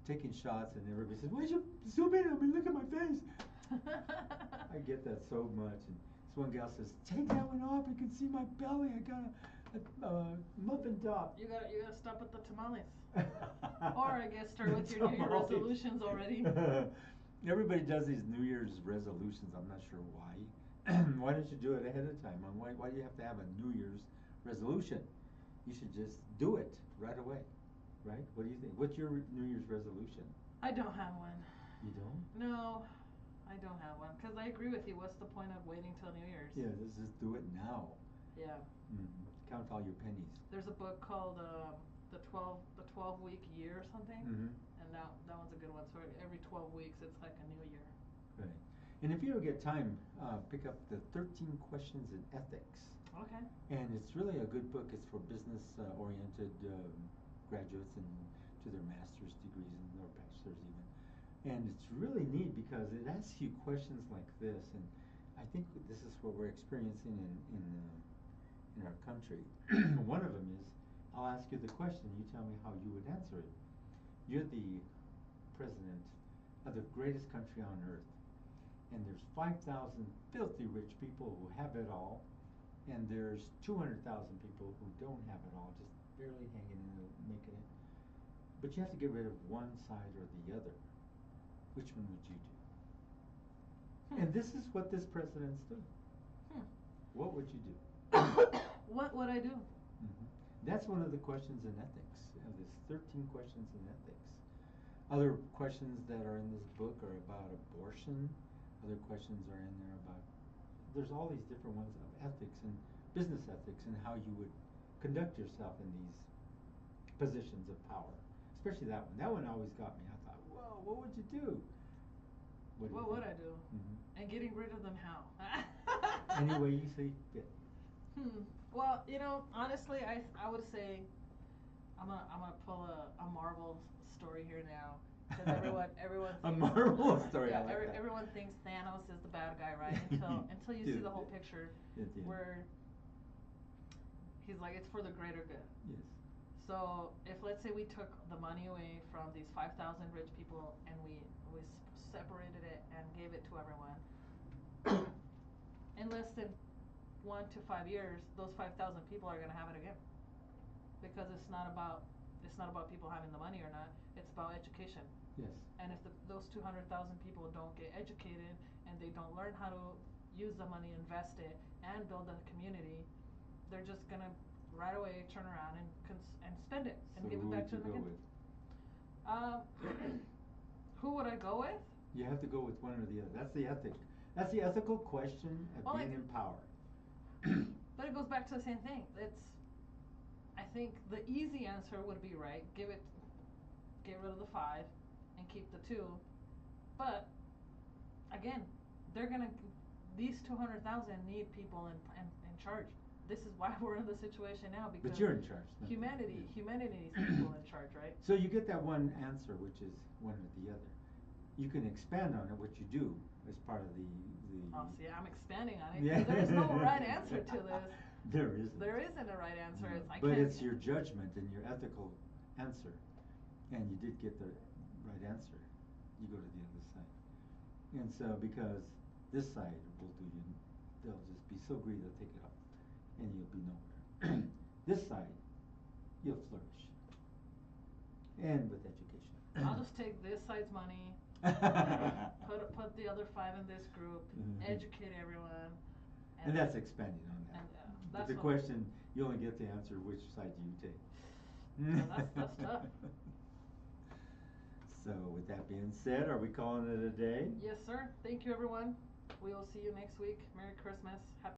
Taking shots and everybody says, "Why'd you zoom in on me? Look at my face." I get that so much. And this one gal says, "Take that one off. You can see my belly. I got a muffin top." You gotta stop with the tamales. Or I guess start with your New Year resolutions already. Everybody does these New Year's resolutions. I'm not sure why. Why don't you do it ahead of time? Why do you have to have a New Year's resolution? You should just do it right away, right? What do you think? What's your New Year's resolution? I don't have one. You don't? No, I don't have one. Because I agree with you. What's the point of waiting till New Year's? Yeah, let's just do it now. Yeah. Mm-hmm. Count all your pennies. There's a book called the 12-week year or something, and that one's a good one. So every 12 weeks, it's like a new year. Right. And if you ever get time, pick up the 13 Questions in Ethics. Okay. And it's really a good book. It's for business-oriented graduates and to their master's degrees and their bachelor's even. And it's really neat because it asks you questions like this, and I think this is what we're experiencing in our country. One of them is, I'll ask you the question, you tell me how you would answer it. You're the president of the greatest country on earth, and there's 5,000 filthy rich people who have it all, and there's 200,000 people who don't have it all, just barely hanging in and making it. But you have to get rid of one side or the other. Which one would you do? And this is what this president's doing. What would you do? What would I do? That's one of the questions in ethics. There's 13 questions in ethics. Other questions that are in this book are about abortion. Other questions are in there about, there's all these different ones of ethics and business ethics and how you would conduct yourself in these positions of power. Especially that one. That one always got me. I thought, whoa, what would you do? What would I do? And getting rid of them how? Any way you see fit. Well, honestly, I would say I'm gonna pull a Marvel story here now, because everyone thinks, a Marvel story. Yeah, I like that. everyone thinks Thanos is the bad guy, right? Until you see the whole picture where he's like, it's for the greater good. Yes. So if, let's say, we took the money away from these 5,000 rich people and we separated it and gave it to everyone, in less than 1 to 5 years, those 5,000 people are gonna have it again, because it's not about people having the money or not. It's about education. Yes. And if those 200,000 people don't get educated and they don't learn how to use the money, invest it, and build a community, they're just gonna right away turn around and spend it and give it back to them again. Who would I go with? You have to go with one or the other. That's the ethic. That's the ethical question of being in power. But it goes back to the same thing. I think the easy answer would be, right, get rid of the 5 and keep the 2. But again, these 200,000 need people in charge. This is why we're in the situation now, because but you're in charge. Humanity needs people in charge, right? So you get that one answer, which is one or the other. You can expand on it, what you do as part of the Oh, see, I'm expanding on it. Yeah. There's no right answer to this. There isn't. There isn't a right answer. No. But it's your judgment and your ethical answer. And you did get the right answer. You go to the other side. And so, because this side will do you, they'll just be so greedy they'll take it off. And you'll be nowhere. This side, you'll flourish. And with education. I'll just take this side's money, put the other 5 in this group, educate everyone. And that's expanding on that. And, but the question, you only get to answer which side do you take. Well, that's tough. So with that being said, are we calling it a day? Yes, sir. Thank you, everyone. We will see you next week. Merry Christmas. Happy